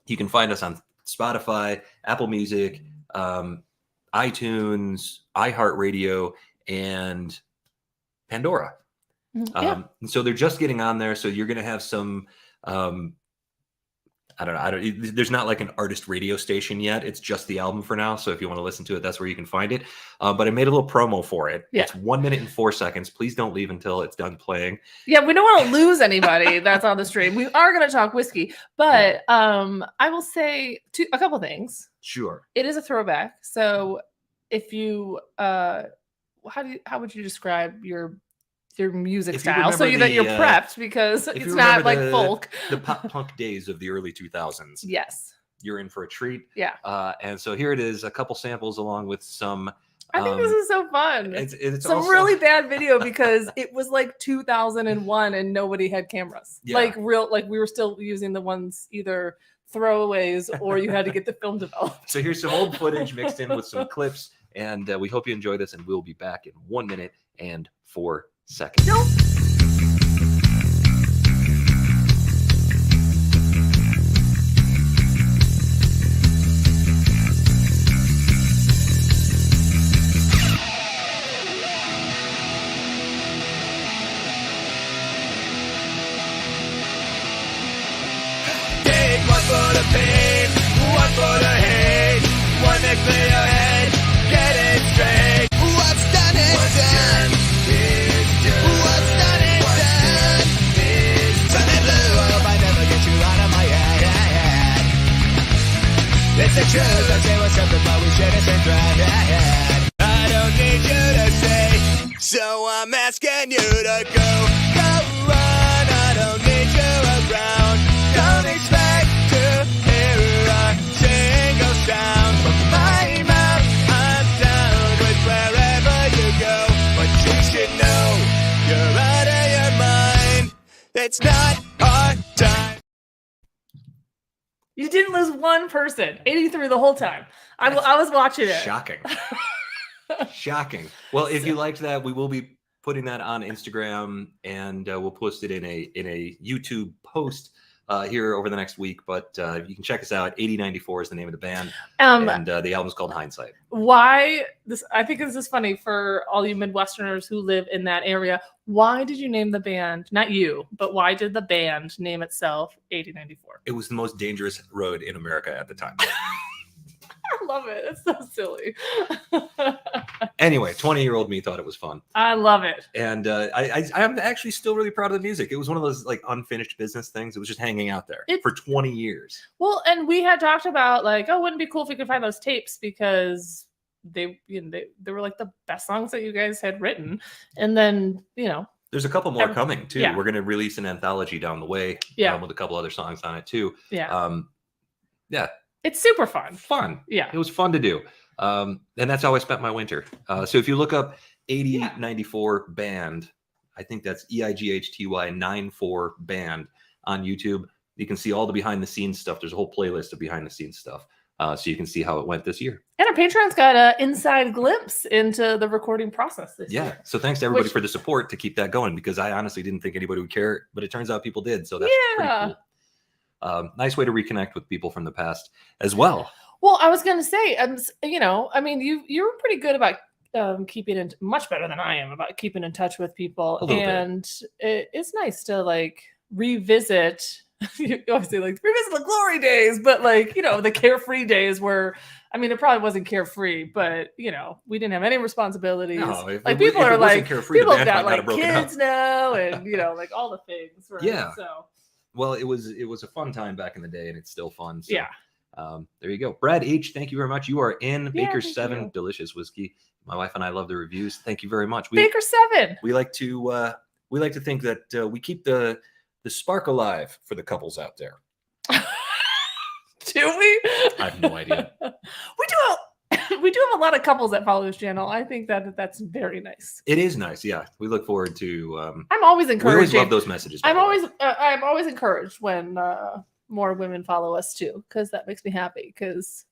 You can find us on Spotify, Apple Music, iTunes, iHeartRadio, and Pandora. And so they're just getting on there. So you're going to have some, I don't know. There's not like an artist radio station yet. It's just the album for now. So if you want to listen to it, that's where you can find it. But I made a little promo for it. Yeah. It's 1 minute and 4 seconds. Please don't leave until it's done playing. Yeah, we don't want to lose anybody that's on the stream. We are going to talk whiskey, but I will say a couple things. Sure. It is a throwback. So if you, how would you describe your music style so that you're prepped, because it's not like folk. The pop punk days of the early 2000s. Yes. You're in for a treat. Yeah. And so here it is, a couple samples along with some. I think this is so fun. It's some also really bad video because it was like 2001 and nobody had cameras. Yeah. Like we were still using the ones either throwaways or you had to get the film developed. So here's some old footage mixed in with some clips, and we hope you enjoy this, and we'll be back in 1 minute and 4 seconds. Nope. Take one for the pain, one for the hate, one to clear your head, get it straight. What's done is done. What's done is done. Sunny blue, I hope I never get you out of my head. It's the truth, I say what's up, but we should have been right. I don't need you to say, so I'm asking you to go run. I don't need you around. Don't expect to hear a single sound from my mouth. I'm down with wherever you go, but you should know you're out of your mind. It's not our time. You didn't lose one person. 83 the whole time. I was watching it. Shocking. Shocking. Well, if you liked that, we will be putting that on Instagram, and we'll post it in a YouTube post here over the next week. But you can check us out. 8094 is the name of the band, and the album's called Hindsight. Why this? I think this is funny for all you Midwesterners who live in that area. Why did you name the band? Not you, but why did the band name itself 8094? It was the most dangerous road in America at the time. I love it. It's so silly. Anyway, 20-year-old me thought it was fun. I love it. And I'm actually still really proud of the music. It was one of those like unfinished business things. It was just hanging out there for 20 years. Well, and we had talked about like, oh, wouldn't it be cool if we could find those tapes, because they were like the best songs that you guys had written. And then, there's a couple more coming too. Yeah. We're going to release an anthology down the way with a couple other songs on it too. Yeah. Yeah. It's super fun. Yeah. It was fun to do. And that's how I spent my winter. So if you look up 8094 band, I think that's EIGHTY 94 band on YouTube. You can see all the behind the scenes stuff. There's a whole playlist of behind the scenes stuff. So you can see how it went this year. And our Patreon's got an inside glimpse into the recording process this year. So thanks to everybody for the support to keep that going, because I honestly didn't think anybody would care, but it turns out people did. So that's pretty cool. Nice way to reconnect with people from the past as well. Well, I was going to say, you were pretty good about keeping in, much better than I am about keeping in touch with people. And it's nice to like revisit, you always say like revisit the glory days, but like, the carefree days where, it probably wasn't carefree, but we didn't have any responsibilities. No, like people are like, people have got like kids up now and, like all the things. Right? Yeah. So. Well, it was a fun time back in the day, and it's still fun. So, yeah. There you go. Brad H., thank you very much. You are in Baker 7, you. delicious whiskey. My wife and I love the reviews. Thank you very much. Baker 7. We like to think that we keep the spark alive for the couples out there. Do we? I have no idea. We do have a lot of couples that follow this channel. I think that's very nice. It is nice. Yeah. We look forward to I'm always encouraged. We always love those messages. I'm always encouraged when more women follow us too, because that makes me happy. Because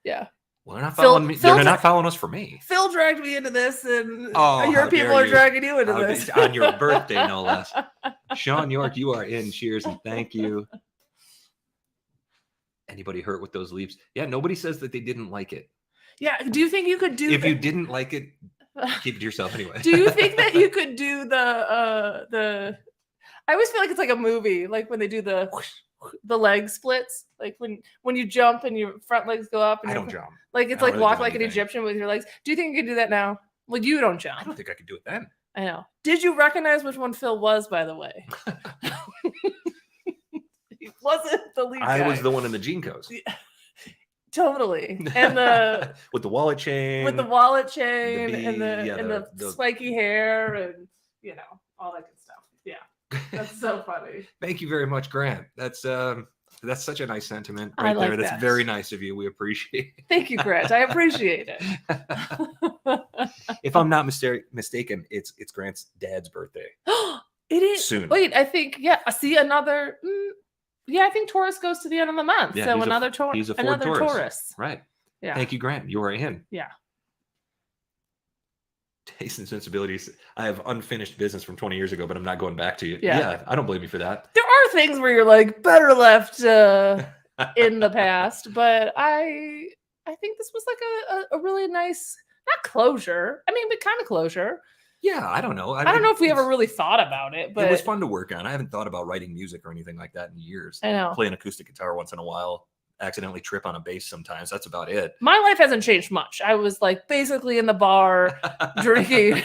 well, they're not following me. They're not following us for me. Phil dragged me into this, and your people are dragging you into this on your birthday, no less. Sean York, you are in. Cheers and thank you. Anybody hurt with those leaps? Yeah, nobody says that they didn't like it. Yeah. Do you think you could do? If you didn't like it, keep it to yourself anyway. Do you think that you could do the? I always feel like it's like a movie, like when they do the leg splits, like when you jump and your front legs go up. And I your don't jump. Like it's I like don't really walk do like an anything. Egyptian with your legs. Do you think you could do that now? Well, you don't jump. I don't think I could do it then. I know. Did you recognize which one Phil was, by the way? He wasn't the lead guy. I was the one in the jean coats. Totally. And the with the wallet chain. with the wallet chain bee, and yeah, the spiky hair and all that good stuff. Yeah. That's so funny. Thank you very much, Grant. That's such a nice sentiment I right like there. That's that. very nice of you. We appreciate it. Thank you, Grant. I appreciate it. If I'm not mistaken, it's Grant's dad's birthday. It is Soon. Wait, I think I see another. I think Taurus goes to the end of the month. Yeah, so he's another he's a Ford another Taurus. Taurus. Right. Yeah. Thank you, Grant. You are in. Yeah. Taste and sensibilities. I have unfinished business from 20 years ago, but I'm not going back to you. Yeah. I don't blame you for that. There are things where you're like better left in the past, but I think this was like a really nice, not closure. I mean, but kind of closure. Yeah, I don't know. I don't know if we ever really thought about it, but it was fun to work on. I haven't thought about writing music or anything like that in years. I know. Play an acoustic guitar once in a while, accidentally trip on a bass sometimes. That's about it. My life hasn't changed much. I was like basically in the bar drinking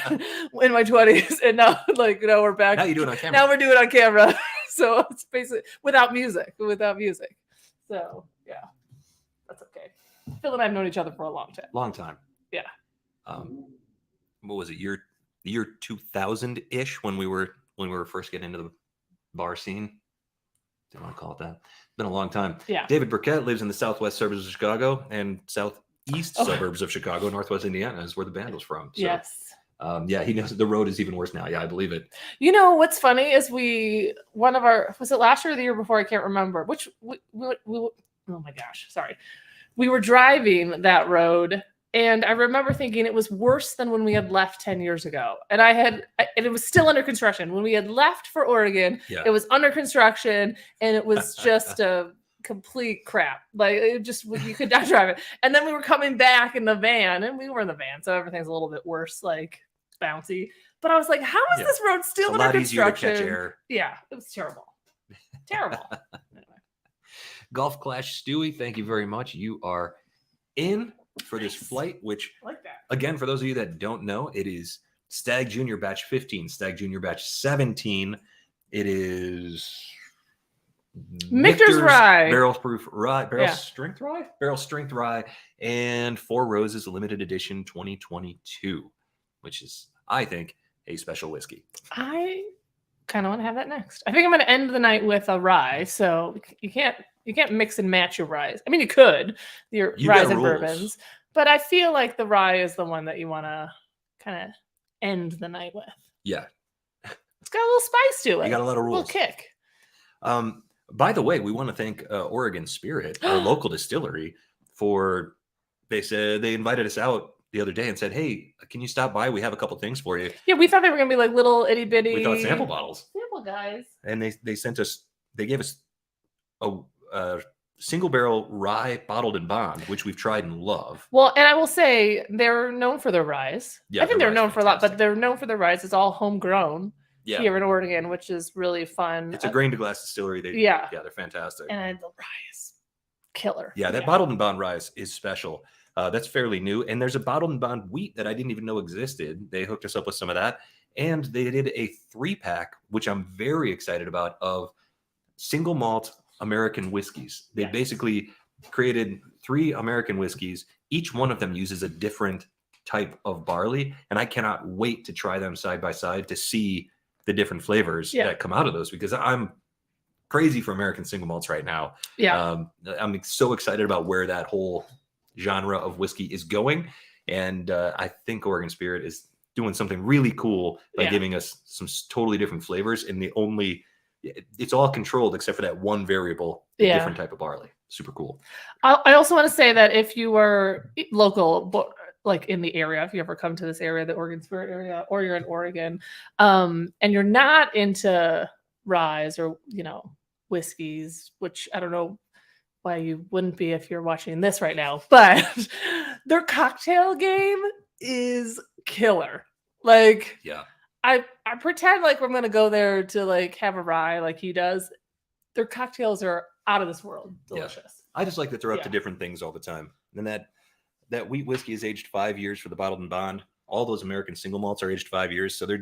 in my 20s, and now we're back. Now you do it on camera. Now we're doing it on camera. So it's basically without music. So yeah, that's okay. Phil and I have known each other for a long time. Long time. Yeah. What was it? Year 2000-ish when we were first getting into the bar scene. Don't want to call it that. It's been a long time. Yeah. David Burkett lives in the southwest suburbs of Chicago and southeast suburbs of Chicago. Northwest Indiana is where the band was from. So, Yes. he knows the road is even worse now. Yeah, I believe it. You know what's funny is was it last year or the year before? I can't remember. Oh my gosh, sorry. We were driving that road, and I remember thinking it was worse than when we had left 10 years ago. And and it was still under construction. When we had left for Oregon, it was under construction, and it was just a complete crap. Like you could not drive it. And then we were coming back in the van, and we were in the van, so everything's a little bit worse, like bouncy. But I was like, how is this road still It's a under lot easier to construction? catch air. Yeah, it was terrible. Terrible. Anyway. Golf Clash Stewie, thank you very much. You are in for this flight, which I like that. Again, for those of you that don't know, it is Stag Junior Batch 15, Stag Junior Batch 17. It is Michter's Rye. Barrel Proof Rye, Yeah. Barrel Strength Rye, and Four Roses Limited Edition 2022, which is, I think, a special whiskey. I kind of want to have that next. I think I'm going to end the night with a rye. So you can't mix and match your ryes. I mean, you could your You ryes got and rules. bourbons, but I feel like the rye is the one that you want to kind of end the night with. Yeah, It's got a little spice to it. you got a lot of A little rules. kick. By the way, we want to thank Oregon Spirit, our local distillery, for they said they invited us out the other day and said, "Hey, can you stop by? We have a couple things for you." Yeah, we thought they were going to be like little itty bitty. We thought sample bottles. Sample guys. And they gave us a single barrel rye bottled and bond, which we've tried and love. Well, and I will say they're known for their ryes. Yeah, I think their they're rye's known for a lot, but fantastic. they're known for their ryes. It's all homegrown Yeah, here in Oregon, which is really fun. it's a grain to glass distillery. Yeah. They're fantastic. And the rye is killer. Yeah, that bottled and bond rye is special. That's fairly new. And there's a bottled and bond wheat that I didn't even know existed. They hooked us up with some of that. And they did a 3-pack, which I'm very excited about, of single malt American whiskeys. They basically created 3 American whiskeys. Each one of them uses a different type of barley. And I cannot wait to try them side by side to see the different flavors that come out of those, because I'm crazy for American single malts right now. Yeah. I'm so excited about where that whole genre of whiskey is going. And I think Oregon Spirit is doing something really cool by giving us some totally different flavors. And it's all controlled except for that one variable, different type of barley. Super cool. I also want to say that if you were local, like in the area, if you ever come to this area, the Oregon Spirit area, or you're in Oregon, and you're not into ryes or, whiskeys, which I don't know, why you wouldn't be if you're watching this right now, but their cocktail game is killer. Like, Yeah. I pretend like I'm gonna go there to like have a rye like he does. Their cocktails are out of this world. Delicious. I just like that they're up to Yeah. different things all the time. And that wheat whiskey is aged 5 years for the bottled and bond. All those American single malts are aged 5 years. So they're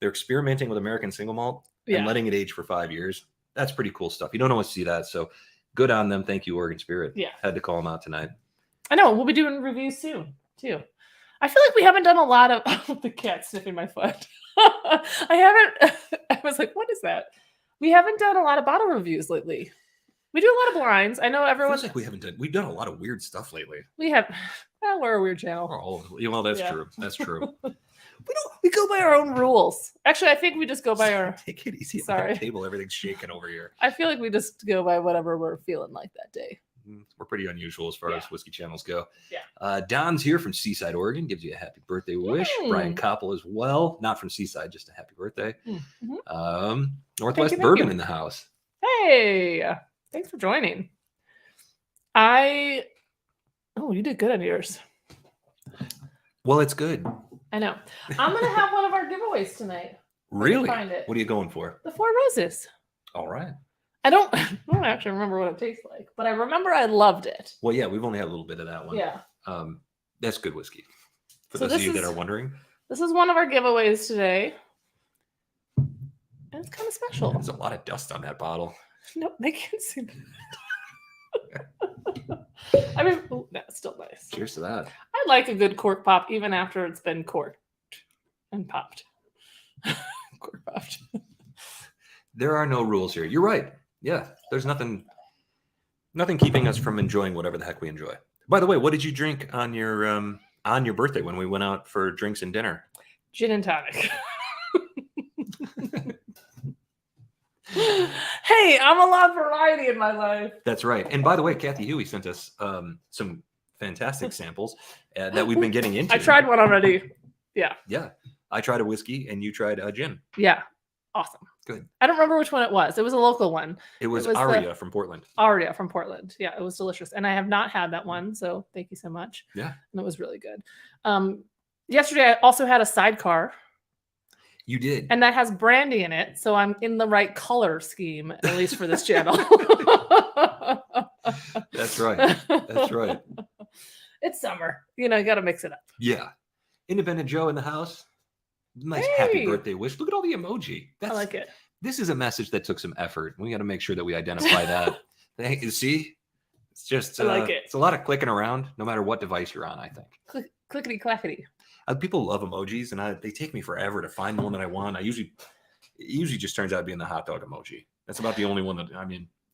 experimenting with American single malt and Yeah. letting it age for 5 years. That's pretty cool stuff. You don't always see that. So good on them. Thank you, Oregon Spirit. Yeah. Had to call them out tonight. I know. We'll be doing reviews soon too. I feel like we haven't done a lot of the cat sniffing my foot. I haven't. I was like, what is that? We haven't done a lot of bottle reviews lately. We do a lot of blinds. I know everyone. Feels like we've done a lot of weird stuff lately. We have. Well, we're a weird channel. Well, that's Yeah. true. That's true. We go by our own rules. Actually, I think we just go by our. Take it easy. Sorry. On the table, everything's shaking over here. I feel like we just go by whatever we're feeling like that day. We're pretty unusual as far as whiskey channels go. Yeah. Don's here from Seaside, Oregon. Gives you a happy birthday wish. Brian Koppel as well. Not from Seaside, just a happy birthday. Mm-hmm. Northwest Thank Bourbon you. in the house. Hey, thanks for joining. You did good on yours. Well, it's good. I know. I'm gonna have one of our giveaways tonight. Really? Find it. What are you going for? The Four Roses. All right. I don't actually remember what it tastes like, but I remember I loved it. Well, yeah, we've only had a little bit of that one. Yeah. That's good whiskey. For So those of this you that is- are wondering, This is one of our giveaways today. And it's kind of special. there's a lot of dust on that bottle. Nope, they can't see that. I mean, that's still nice. Cheers to that. I like a good cork pop even after it's been corked and popped. Cork popped. There are no rules here. You're right. Yeah, there's nothing keeping us from enjoying whatever the heck we enjoy. By the way, what did you drink on your birthday when we went out for drinks and dinner? Gin and tonic. Hey, I'm a lot of variety in my life. That's right. And by the way, Kathy Huey sent us some fantastic samples that we've been getting into. I tried one already. Yeah. Yeah, I tried a whiskey and you tried a gin. Yeah. Awesome. Good. I don't remember which one it was. It was a local one. It was the- Aria from Portland. Aria from Portland. Yeah, it was delicious. And I have not had that one. So thank you so much. Yeah. And it was really good. Yesterday, I also had a sidecar. You did. And that has brandy in it. So I'm in the right color scheme, at least for this channel. That's right. That's right. It's summer. You got to mix it up. Yeah. Independent Joe in the house. Nice happy Hey. birthday wish. Look at all the emoji. I like it. This is a message that took some effort. We got to make sure that we identify that. You see? It's just I like it. It's a lot of clicking around no matter what device you're on, I think. Clickety clackety. People love emojis and they take me forever to find the one that I want. It usually just turns out being the hot dog emoji. That's about the only one that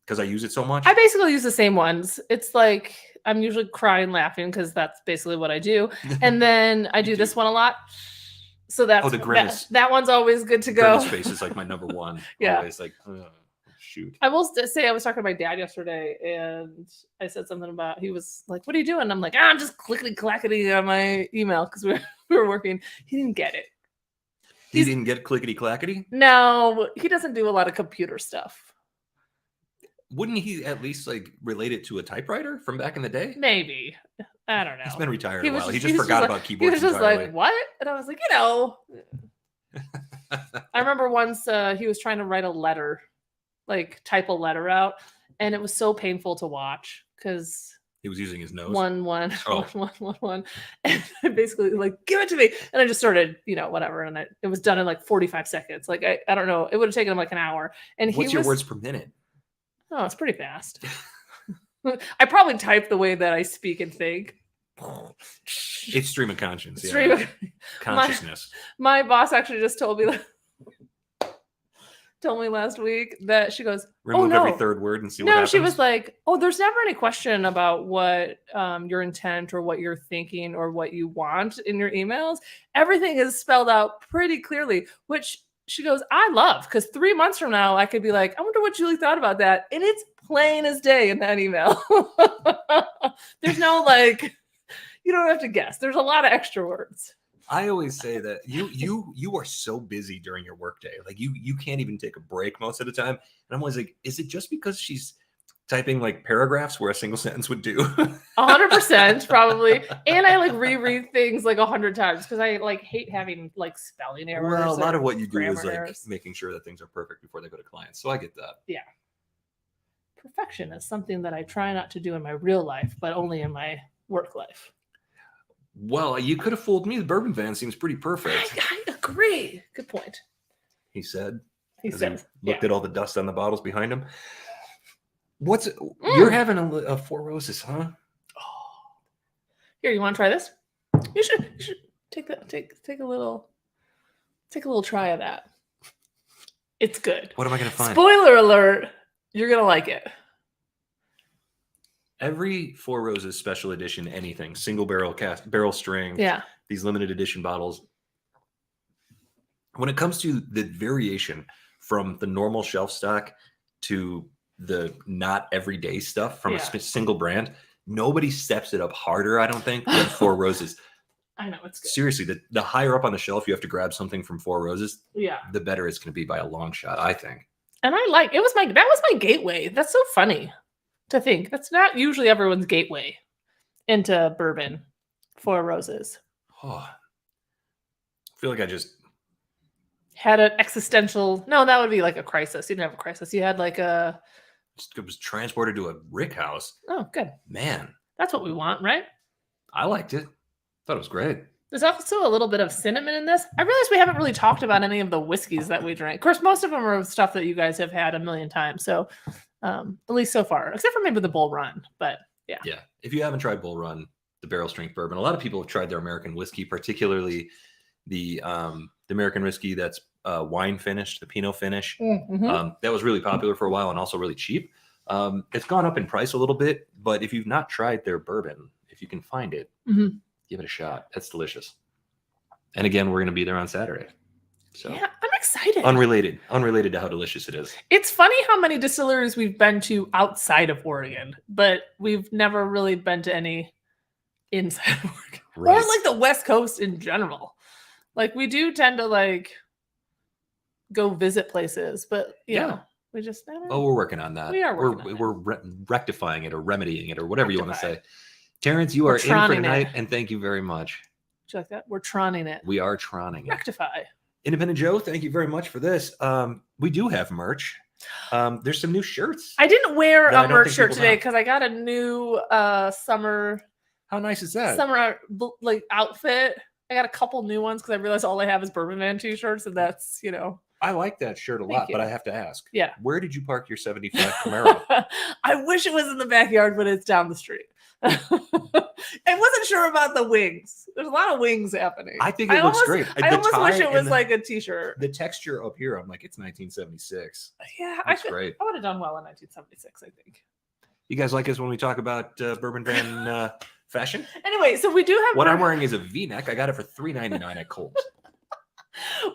because I use it so much. I basically use the same ones. It's like I'm usually crying laughing because that's basically what I do. And then I do this one a lot. So that's the grimace. that one's always good to go. Grimace face is like my number one. Yeah. Always like, shoot. I will say I was talking to my dad yesterday and I said something about, he was like, what are you doing? And I'm like, I'm just clickety clackety on my email because we were working. He didn't get it. He didn't get clickety clackety? No, he doesn't do a lot of computer stuff. Wouldn't he at least like relate it to a typewriter from back in the day? Maybe. I don't know. He's been retired He a was while. just- He just forgot about He keyboards was just entirely. like, what? And I was like, I remember once he was trying to write a letter, like type a letter out, and it was so painful to watch because He was using his nose. one, Oh. and I basically like, give it to me, and I just started, whatever, and it was done in like 45 seconds. Like I don't know, it would have taken him like an hour. And What's your words per minute? Oh, it's pretty fast. I probably type the way that I speak and think. It's stream of conscience. Stream Yeah. of- Consciousness. My boss actually just told me last week that she goes, Remove no. every third word and see what no, happens. she was like, oh, there's never any question about what your intent or what you're thinking or what you want in your emails. Everything is spelled out pretty clearly, which she goes, I love, because 3 months from now, I could be like, I wonder what Julie thought about that. And it's plain as day in that email. There's no you don't have to guess. There's a lot of extra words. I always say that you are so busy during your workday. Like you can't even take a break most of the time. And I'm always like, is it just because she's typing like paragraphs where a single sentence would do. 100% probably. And I like reread things like 100 times because I like hate having like spelling errors. Well, a lot or of what you do is grammar like errors. making sure that things are perfect before they go to clients. So I get that. Yeah. Perfection is something that I try not to do in my real life, but only in my work life. Well, you could have fooled me. The Bourbon van seems pretty perfect, I agree. Good point. he said. He As says. he looked at all the dust on the bottles behind him. Mm. You're having a Four Roses, huh? Oh. Here, you want to try this? You should take a little try of that. It's good. What am I going to find? Spoiler alert, you're going to like it. Every Four Roses special edition, anything, single barrel barrel strength, Yeah. these limited edition bottles. When it comes to the variation from the normal shelf stock to the not everyday stuff from a single brand, nobody steps it up harder, I don't think, than Four Roses. I know, it's good. Seriously, the higher up on the shelf you have to grab something from Four Roses, Yeah. the better it's going to be by a long shot, I think. And that was my gateway. That's so funny to think. That's not usually everyone's gateway into bourbon. Four Roses. Oh, I feel like I just had an existential. No, that would be like a crisis. You didn't have a crisis. You had like a. was transported to a rick house. Oh, good. Man, that's what we want, right? I liked it. Thought it was great. There's also a little bit of cinnamon in this. I realize we haven't really talked about any of the whiskeys that we drank. Of course, most of them are stuff that you guys have had a million times. So, at least so far, except for maybe the Bull Run. But yeah. Yeah. If you haven't tried Bull Run, the barrel strength bourbon, a lot of people have tried their American whiskey, particularly the American whiskey that's wine finished, the Pinot finish. Mm-hmm. That was really popular for a while and also really cheap. It's gone up in price a little bit, but if you've not tried their bourbon, if you can find it, give it a shot. That's delicious. And again, we're going to be there on Saturday. So yeah, I'm excited. Unrelated to how delicious it is. It's funny how many distilleries we've been to outside of Oregon, but we've never really been to any inside of Oregon. Right. Or like the West Coast in general. Like we do tend to like go visit places, but yeah. We just never. Oh, we're working on that. We are We're rectifying it or remedying it or whatever you want to say. Terrence, you are in for tonight, and thank you very much. Did you like that? We're tronning it. We are tronning it. Rectify. Independent Joe, thank you very much for this. We do have merch. There's some new shirts. I didn't wear a merch shirt today because I got a new summer. How nice is that? Summer like outfit. I got a couple new ones because I realized all I have is Bourbon Man t-shirts, and that's I like that shirt a lot, but I have to ask. Yeah. Where did you park your 75 Camaro? I wish it was in the backyard, but it's down the street. I wasn't sure about the wings. There's a lot of wings happening. I think it looks great. I almost wish it was like a t-shirt. The texture up here, I'm like, it's 1976. Yeah, that's great. I would have done well in 1976, I think. You guys like us when we talk about Bourbon Van fashion? Anyway, so we do have. What I'm wearing is a V-neck. I got it for $3.99 at Kohl's.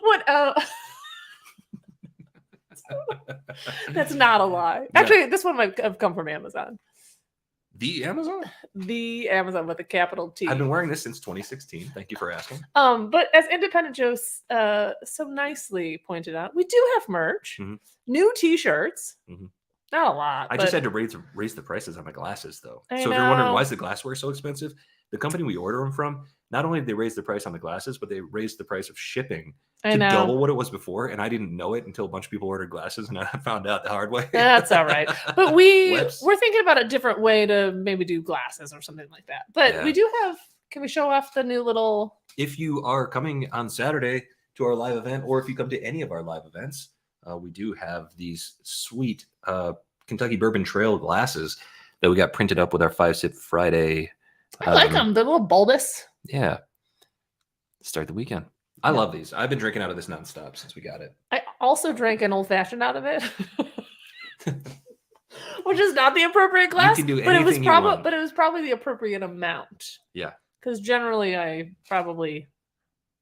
What? That's not a lie. Actually, this one might have come from Amazon. The Amazon? The Amazon with a capital T. I've been wearing this since 2016. Thank you for asking. But as Independent Joe so nicely pointed out, we do have merch, new T-shirts. Not a lot. I just had to raise the prices on my glasses, though. So if you're wondering why is the glassware so expensive, the company we order them from, not only did they raise the price on the glasses, but they raised the price of shipping to double what it was before. And I didn't know it until a bunch of people ordered glasses, and I found out the hard way. That's all right. But we're thinking about a different way to maybe do glasses or something like that. But we do have. Can we show off the new little? If you are coming on Saturday to our live event, or if you come to any of our live events, we do have these sweet Kentucky Bourbon Trail glasses that we got printed up with our 5-Sip Friday. I like them. They're a little bulbous. Yeah. Start the weekend. I love these. I've been drinking out of this nonstop since we got it. I also drank an old fashioned out of it, which is not the appropriate glass. You can do anything but it was probably the appropriate amount. Yeah. Because generally, I probably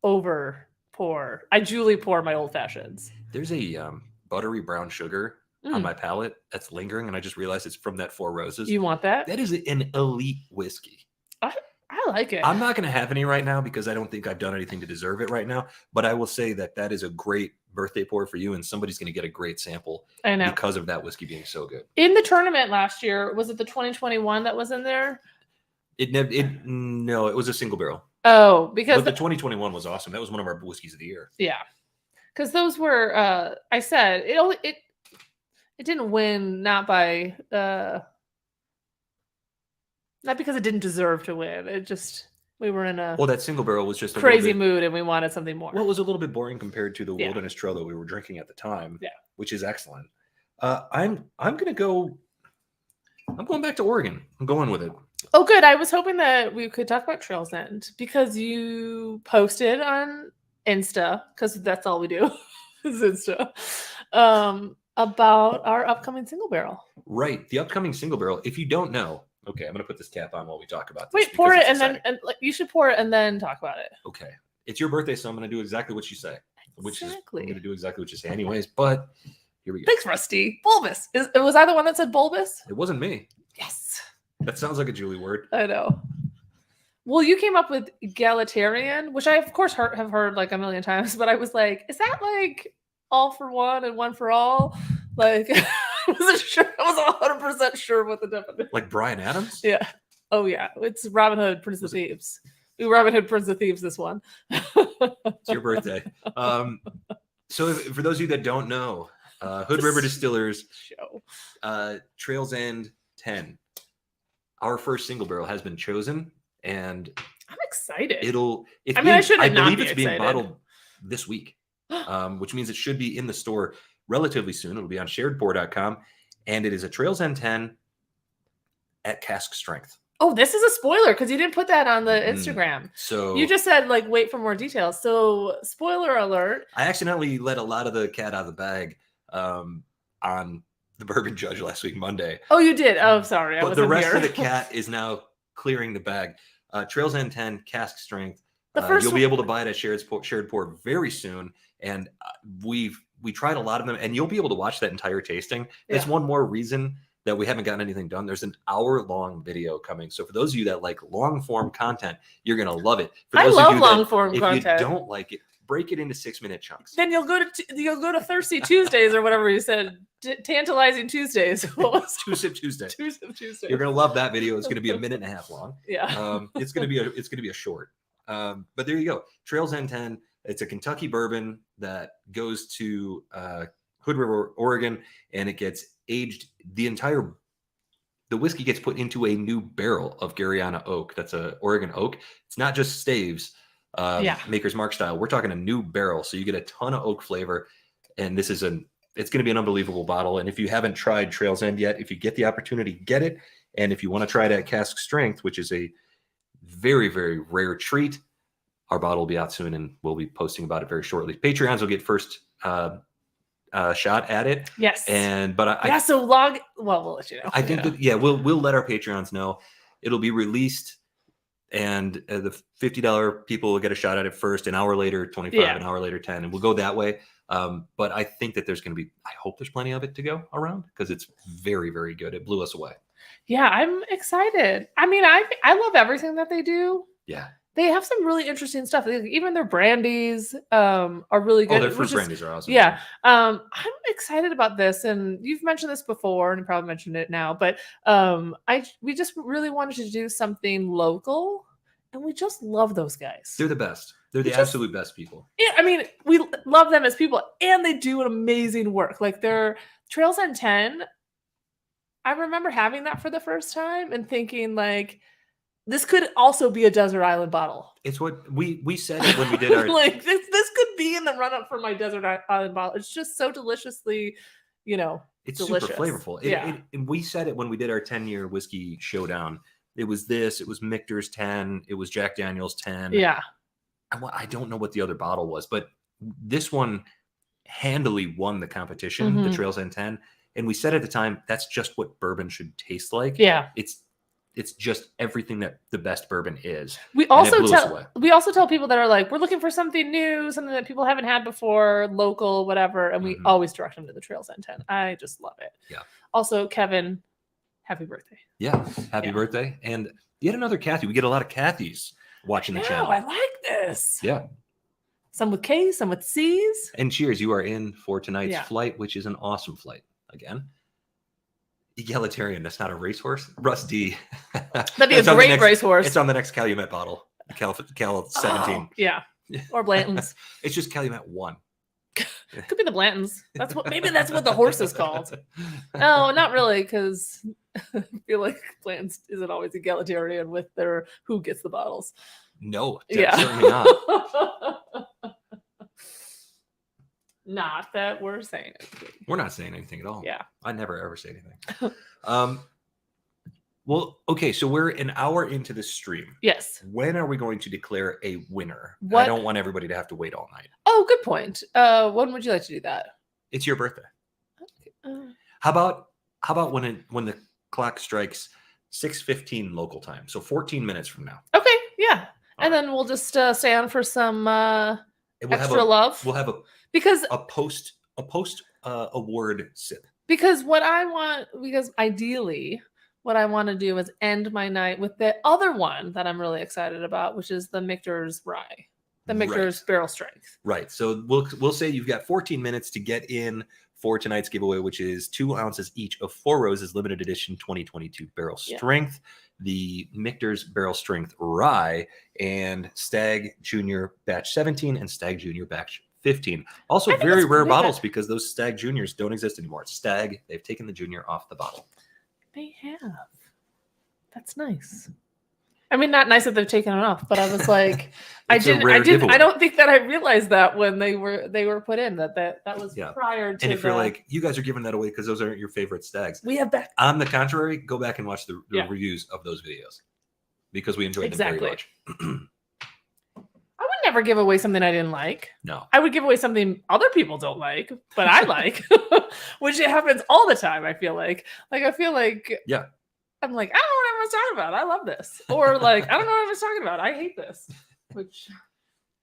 I Julie pour my old fashions. There's a buttery brown sugar on my palate that's lingering, and I just realized it's from that Four Roses. You want that? That is an elite whiskey. I like it. I'm not going to have any right now because I don't think I've done anything to deserve it right now. But I will say that is a great birthday pour for you, and somebody's going to get a great sample I know. because of that whiskey being so good. In the tournament last year, was it the 2021 that was in there? No, it was a single barrel. Oh, because But the 2021 was awesome. That was one of our whiskeys of the year. yeah, because those were. I said it didn't win, not by not because it didn't deserve to win. It just we were in a Well, that single barrel was just a crazy little bit, mood and we wanted something more. well, it was a little bit boring compared to the Yeah. Wilderness Trail that we were drinking at the time. Yeah. Which is excellent. I'm gonna go. I'm going back to Oregon. I'm going with it. Oh, good. I was hoping that we could talk about Trails End because you posted on Insta, because that's all we do is Insta, about our upcoming single barrel. Right, the upcoming single barrel. If you don't know, okay, I'm gonna put this cap on while we talk about this. Wait, because pour it it's and then exciting. you should pour it and then talk about it. Okay, it's your birthday, so I'm gonna do exactly what you say. Which is Exactly. I'm gonna do exactly what you say, anyways. But here we go. Thanks, Rusty. Bulbous. Was I the one that said bulbous? It wasn't me. Yes. That sounds like a Julie word. I know. Well, you came up with egalitarian, which I of course have heard like a million times, but I was like, is that like all for one and one for all? Like, I wasn't sure. I was 100% sure what the definition. Like Bryan Adams. Yeah. Oh yeah. It's Robin Hood, Prince of Thieves. Robin Hood, Prince of Thieves. This one. It's your birthday. So for those of you that don't know, Hood River Distillers Show. Trails End 10. Our first single barrel has been chosen, and I'm excited. I shouldn't not believe be it's being excited. bottled this week, which means it should be in the store relatively soon. It'll be on sharedpour.com, and it is a Trails End 10 at cask strength. Oh, this is a spoiler because you didn't put that on the Instagram. So You just said like wait for more details. So spoiler alert. I accidentally let a lot of the cat out of the bag on the Bourbon Judge last week, Monday. Oh, you did. Oh, sorry. I But the wasn't rest here. of the cat is now clearing the bag. Trails End 10 cask strength. The first you'll be one- able to buy it at Shared Pour very soon, and we tried a lot of them, and you'll be able to watch that entire tasting. That's one more reason that we haven't gotten anything done. There's an hour-long video coming, so for those of you that like long-form content, you're gonna love it. For I those love of you that, long-form if content. you don't like it, break it into 6-minute chunks. Then you'll go to Thirsty Tuesdays or whatever you said. Tantalizing Tuesdays. What was Two Sip Tuesday. Tuesday? You're gonna love that video. It's gonna be a minute and a half long. Yeah. It's gonna be a short. But there you go. Trails End 10. It's a Kentucky bourbon that goes to Hood River, Oregon, and it gets aged. The whiskey gets put into a new barrel of Garyana oak. That's a Oregon oak. It's not just staves, Maker's Mark style. We're talking a new barrel, so you get a ton of oak flavor. And this is it's going to be an unbelievable bottle. And if you haven't tried Trails End yet, if you get the opportunity, get it. And if you want to try it at cask strength, which is a very, very rare treat, our bottle will be out soon, and we'll be posting about it very shortly. Patreons will get first shot at it. Yes. So log. Well, we'll let you know. I think that we'll let our Patreons know. It'll be released, and the $50 people will get a shot at it first. An hour later, 25. An hour later, 10, and we'll go that way. But I think that there's going to be. I hope there's plenty of it to go around because it's very, very good. It blew us away. Yeah, I'm excited. I mean, I love everything that they do. Yeah. They have some really interesting stuff. Even their brandies are really good. Oh, their fruit brandies are awesome. Yeah. I'm excited about this. And you've mentioned this before and you probably mentioned it now, but we just really wanted to do something local. And we just love those guys. They're the best. They're the absolute best people. Yeah, I mean, we love them as people and they do an amazing work. Like their Trails End 10, I remember having that for the first time and thinking like, this could also be a desert island bottle. It's what we said it when we did our like this could be in the run up for my desert island bottle. It's just so deliciously, it's delicious. super flavorful. And we said it when we did our 10-year whiskey showdown. It was this. It was Michter's 10. It was Jack Daniel's 10. Yeah. I don't know what the other bottle was, but this one handily won the competition, the Trails End 10. And we said at the time, that's just what bourbon should taste like. Yeah. It's just everything that the best bourbon is. We also tell people that are like, we're looking for something new, something that people haven't had before, local, whatever. And we always direct them to the Trails End 10. I just love it. Yeah. Also, Kevin, happy birthday. Yeah. Happy birthday. And yet another Kathy. We get a lot of Kathys watching the channel. I like this. Yeah. Some with K's, some with C's. And cheers, you are in for tonight's Yeah. flight, which is an awesome flight. Again, egalitarian. That's not a racehorse. Russ D. That'd be a great racehorse. It's on the next Calumet bottle. Cal 17. Oh, yeah. Or Blanton's. It's just Calumet 1. Could be the Blantons. Maybe that's what the horse is called. No, not really, because I feel like Blantons isn't always egalitarian with their who gets the bottles. No, Yeah. certainly not. Not that we're saying anything. We're not saying anything at all. Yeah. I never ever say anything. Well, okay, so we're an hour into the stream. Yes. When are we going to declare a winner? I What- don't want everybody to have to wait all night. Oh, good point. When would you like to do that? It's your birthday. Uh, How about when the clock strikes 6:15 local time? So 14 minutes from now. okay, yeah. All And then we'll just stay on for some And we'll extra have love. We'll have because a post award sip. because ideally what I want to do is end my night with the other one that I'm really excited about, which is the Michter's Rye. The Michter's Barrel Strength. Right. So we'll say you've got 14 minutes to get in for tonight's giveaway, which is 2 ounces each of Four Roses limited edition 2022 barrel Yeah. strength, the Michter's Barrel Strength Rye, and Stag Junior Batch 17 and Stag Junior Batch 15. Also I think very it's rare great. bottles because those Stag Juniors don't exist anymore. It's Stag. They've taken the Junior off the bottle. They have. That's nice. I mean, not nice that they've taken it off, but I was like, I It's a rare didn't. giveaway. I don't think that I realized that when they were put in. That was Yeah. prior to. And if you're like, you guys are giving that away because those aren't your favorite Stags. we have back. On the contrary, go back and watch the Yeah. reviews of those videos because we enjoyed Exactly. them very much. I would never give away something I didn't like. No. I would give away something other people don't like, but I like, which it happens all the time. I feel like Yeah. I'm like, I don't know what everyone's talking about. I love this. Or like, I don't know what everyone's talking about. I hate this. Which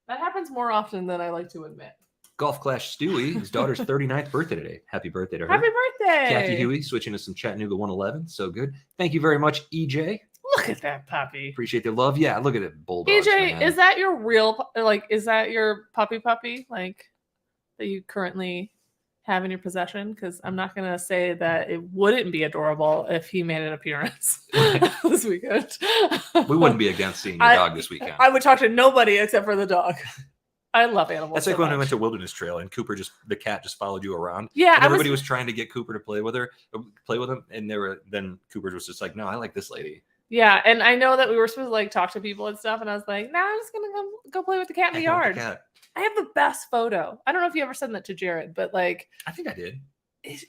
that happens more often than I like to admit. Golf Clash Stewie, his daughter's 39th birthday today. Happy birthday to her. Happy birthday. Kathy Huey switching to some Chattanooga 111. So good. Thank you very much, EJ. Look at that puppy. Appreciate the love. Yeah, look at it. Bulldogs, EJ, man. is that your real, is that your puppy like that you currently have in your possession? Because I'm not going to say that it wouldn't be adorable if he made an appearance this weekend. We wouldn't be against seeing your dog this weekend. I would talk to nobody except for the dog. I love animals. That's like so when we went much. to Wilderness Trail and the cat just followed you around. Yeah, And I everybody was trying to get Cooper to play with him. And then Cooper was just like, no, I like this lady. Yeah, and I know that we were supposed to like talk to people and stuff, and I was like, nah, I'm just gonna go play with the cat in the Hang out with yard. the cat. I have the best photo. I don't know if you ever said that to Jared, but like I think I did. it's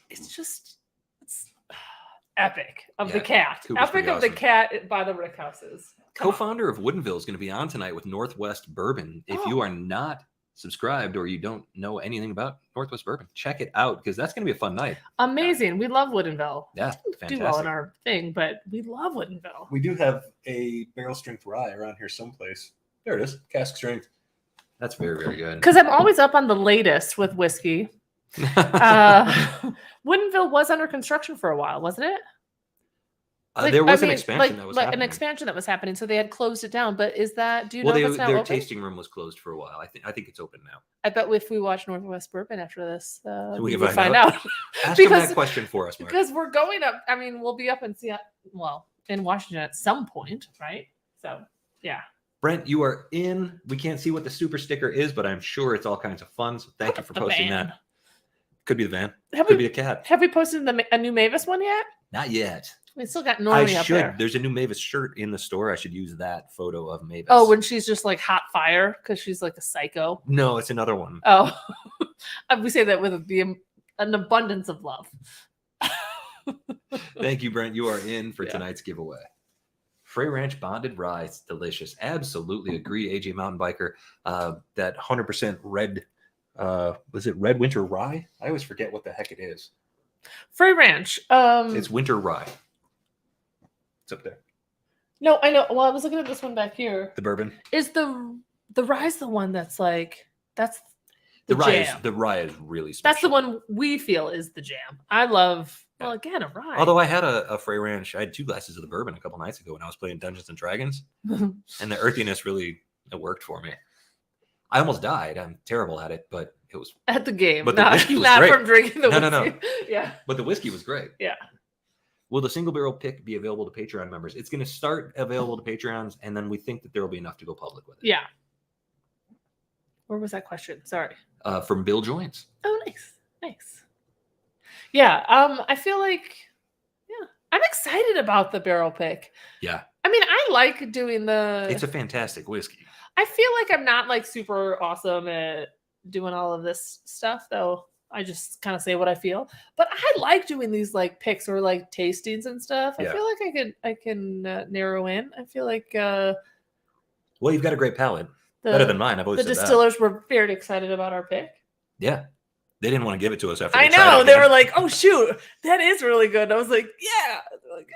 epic of Yeah, the cat. Cooper's Epic pretty of the awesome. cat by the brick houses. Come on. Co-founder of Woodinville is going to be on tonight with Northwest Bourbon. If you Oh. are not subscribed or you don't know anything about Northwest Bourbon, check it out because that's going to be a fun night. Amazing. We love Woodinville. Yeah, Do well in fantastic. our thing, but we love Woodinville. We do have a barrel strength rye around here someplace. There it is, cask strength. That's very, very good. Because I'm always up on the latest with whiskey. Woodinville was under construction for a while, wasn't it? There was an expansion that was like happening. an expansion that was happening, so they had closed it down. But is that? Do you Well, know if it's now their open? tasting room was closed for a while. I think it's open now. I bet if we watch Northwest Bourbon after this, we we can will find find out. Ask them Because- that question for us, Mark. Because we're going up. I mean, we'll be up in in Washington at some point, right? So yeah. Brent, you are in. We can't see what the super sticker is, but I'm sure it's all kinds of fun. So thank you for The posting van. that. Could be the van. Have Could we be a cat. have we posted a new Mavis one yet? Not yet. We still got I Normie up should. there. There's a new Mavis shirt in the store. I should use that photo of Mavis. Oh, when she's just like hot fire because she's like a psycho. No, it's another one. Oh, we say that with an abundance of love. Thank you, Brent. You are in for Yeah. tonight's giveaway. Frey Ranch Bonded Rye. It's delicious. Absolutely agree. AJ Mountain Biker. That 100% red, was it Red Winter Rye? I always forget what the heck it is. Frey Ranch. It's Winter Rye. It's up there. No, I know. Well, I was looking at this one back here. The bourbon. Is the rye's the one that's like that's The rye jam. is really special. That's the one we feel is the jam. I love. Yeah. Well, again, a rye. Although I had a Frey Ranch, I had 2 glasses of the bourbon a couple nights ago when I was playing Dungeons and Dragons, and the earthiness really it worked for me. I almost died. I'm terrible at it, but it was. At the game, But the not, whiskey was not great. from drinking the No. whiskey. Yeah. But the whiskey was great. Yeah. Will the single barrel pick be available to Patreon members? It's going to start available to Patreons, and then we think that there will be enough to go public with it. Yeah. Where was that question? Sorry. From Bill Joins. Oh, nice. Yeah. I feel like, yeah, I'm excited about the barrel pick. Yeah. I mean, I like doing the. It's a fantastic whiskey. I feel like I'm not like super awesome at doing all of this stuff, though. I just kind of say what I feel, but I like doing these like picks or like tastings and stuff. I Yeah. feel like I can narrow in. I feel like Well, you've got a great palate. the, Better than mine. I've the always said that. distillers were very excited about our pick. Yeah. They didn't want to give it to us after I they tried know it they again. were like, "Oh shoot, that is really good." And I was like, "Yeah." They're like,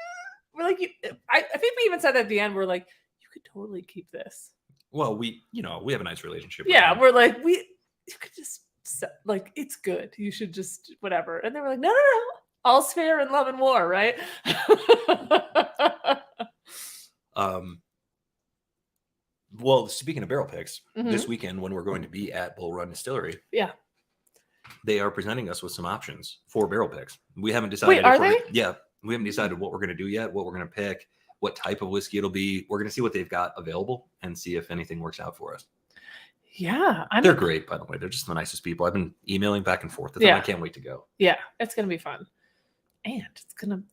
we're like, I think we even said at the end, we're like, "You could totally keep this." Well, we have a nice relationship. With Yeah, them. we're like, you could just like, it's good. You should just whatever. And they were like, no. All's fair in love and war, right? Well, speaking of barrel picks, Mhm. this weekend when we're going to be at Bull Run Distillery, Yeah. they are presenting us with some options for barrel picks. We haven't decided. Wait, are if we're they? gonna- Yeah, we haven't decided what we're going to do yet. What we're going to pick, what type of whiskey it'll be. We're going to see what they've got available and see if anything works out for us. Yeah. They're great, by the way. They're just the nicest people. I've been emailing back and forth with them. Yeah. I can't wait to go. Yeah, it's gonna be fun. And it's gonna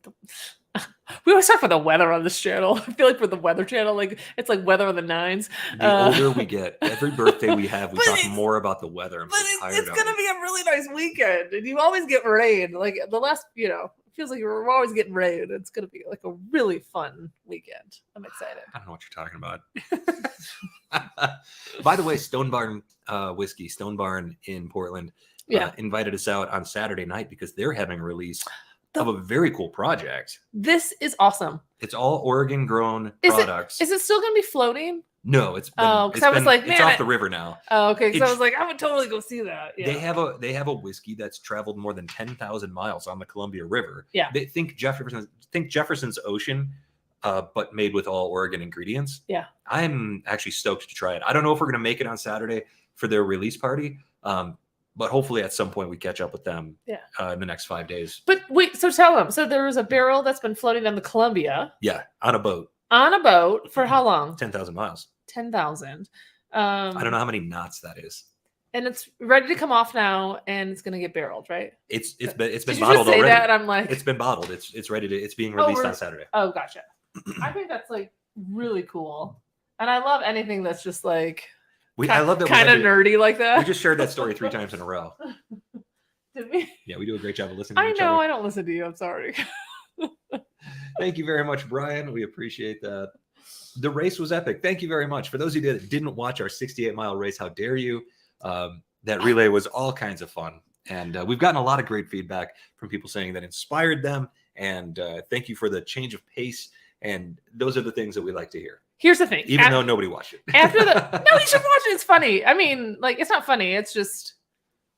we always talk about the weather on this channel. I feel like for the weather channel, like it's like weather on the nines. The older we get, every birthday we have, we But talk it's- more about the weather. I'm But so tired it's of gonna it. be a really nice weekend. And you always get rain. Like the last, it feels like we're always getting rain. It's gonna be like a really fun weekend. I'm excited. I don't know what you're talking about. By the way, Stone Barn Whiskey, Stone Barn in Portland, Yeah. invited us out on Saturday night because they're having a release of a very cool project. This is awesome. It's all Oregon grown Is products. it still gonna be floating? No, it's been, Oh, 'cause it's I was been- like, it's man, off the river now. Oh, okay. Because I It's- was like, I would totally go see that. Yeah. They have a whiskey that's traveled more than 10,000 miles on the Columbia River. Yeah. They think Jefferson's Ocean, but made with all Oregon ingredients. Yeah. I'm actually stoked to try it. I don't know if we're going to make it on Saturday for their release party, but hopefully at some point we catch up with them. Yeah. In the next 5 days. But wait, so tell them. So there was a barrel that's been floating on the Columbia Yeah, on a boat, on a boat for how long? 10,000 miles. 10,000. I don't know how many knots that is. And it's ready to come off now, and it's gonna get barreled, right? It's been Did you bottled just say already. that? And I'm like, It's been bottled. It's ready to. It's being Oh, released we're- on Saturday. oh, gotcha. I think that's like really cool, and I love anything that's just like I love that. kind of nerdy like We that. just shared that story 3 times in a row. Did we? Yeah, we do a great job of listening to I each know. other. I don't listen to you. I'm sorry. Thank you very much, Brian. We appreciate that. The race was epic. Thank you very much. For those of you that didn't watch our 68-mile race, how dare you? That relay was all kinds of fun. And we've gotten a lot of great feedback from people saying that inspired them. And thank you for the change of pace. And those are the things that we like to hear, Here's the thing. even though nobody watched it. After the no, you should watch it. It's funny. I mean, like it's not funny. It's just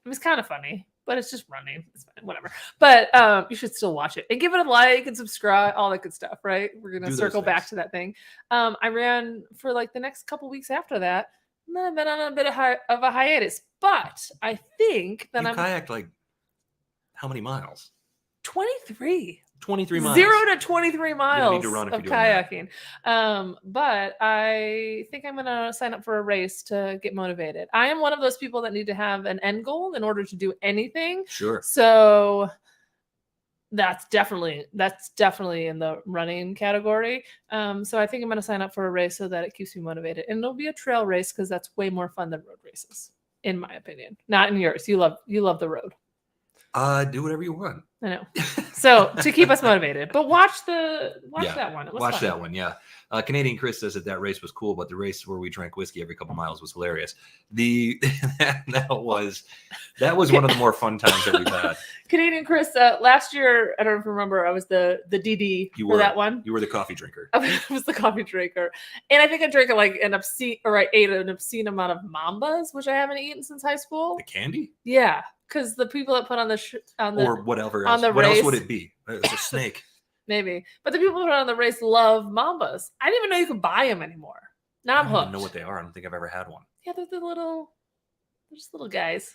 it's kind of funny, but it's just running. It's fine, whatever. But you should still watch it and give it a like and subscribe, all that good stuff. Right? We're gonna Do those circle back things. to that thing. I ran for like the next couple weeks after that. And then I've been on a bit of a hiatus, but I think that You I'm kayaked like how many miles? 23. 23 miles. 0 to 23 miles to run if of you're doing that. kayaking. But I think I'm going to sign up for a race to get motivated. I am one of those people that need to have an end goal in order to do anything. Sure. So that's definitely in the running category. So I think I'm going to sign up for a race so that it keeps me motivated. And it'll be a trail race because that's way more fun than road races, in my opinion. Not in yours. You love the road. Do whatever you want. I know. So to keep us motivated, but watch Yeah, that one. It was Watch fun. that one, yeah. Canadian Chris says that race was cool, but the race where we drank whiskey every couple miles was hilarious. That was one of the more fun times that we've had. Canadian Chris, last year, I don't know if you remember, I was the DD You for were. that one. You were the coffee drinker. I was the coffee drinker, and I think I drank like I ate an obscene amount of Mambas, which I haven't eaten since high school. The candy, Yeah, because the people that put on or whatever on else. the What else race- would it be? It's a snake. maybe, but the people that put on the race love Mambas. I didn't even know you could buy them anymore. Now I'm I don't even hooked. know what they are. I don't think I've ever had one. Yeah, they're just little guys.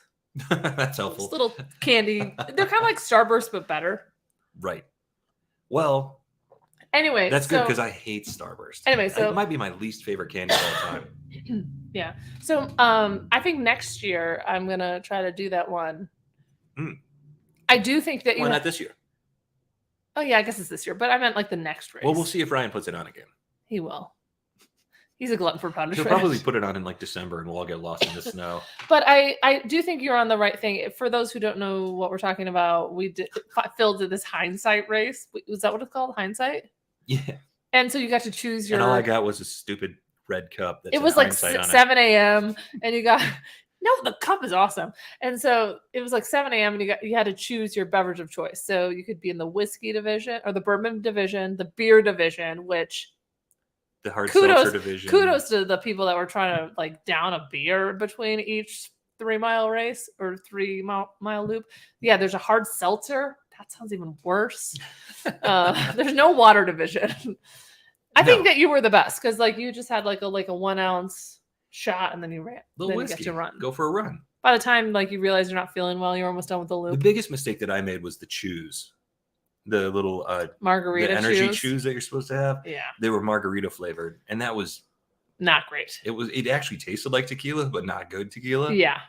That's Just helpful. little candy. They're kind of like Starburst, but better. Right. Well, Anyway, that's good so- because I hate Starburst. Anyway, so- it might be my least favorite candy of all time. Yeah. So I think next year I'm gonna try to do that one. Mm. I do think that you. Why not this year? Oh yeah, I guess it's this year, but I meant like the next race. Well, we'll see if Ryan puts it on again. He will. He's a glutton for He'll punishment. probably put it on in like December, and we'll all get lost in the snow. But I do think you're on the right thing. For those who don't know what we're talking about, Phil did this hindsight race. Was that what it's called? Hindsight? Yeah. And so you got to choose your. And all I got was a stupid red cup. That It said was like Hindsight on it. 7 a.m. and you got. No, the cup is awesome. And so it was like 7 a.m. and you had to choose your beverage of choice. So you could be in the whiskey division or the bourbon division, the beer division, which The hard seltzer division. kudos to the people that were trying to like down a beer between each 3-mile race or 3-mile loop. Yeah, there's a hard seltzer. That sounds even worse. There's no water division. I think that you were the best because like you just had like a 1 ounce shot and then you ran. Little then whiskey. you get to run. Go for a run. By the time like you realize you're not feeling well, you're almost done with the The loop. biggest mistake that I made was the chews. The little Margarita the energy chews. chews that you're supposed to have. Yeah, They were margarita flavored, and that was not great. it actually tasted like tequila, but not good tequila. Yeah.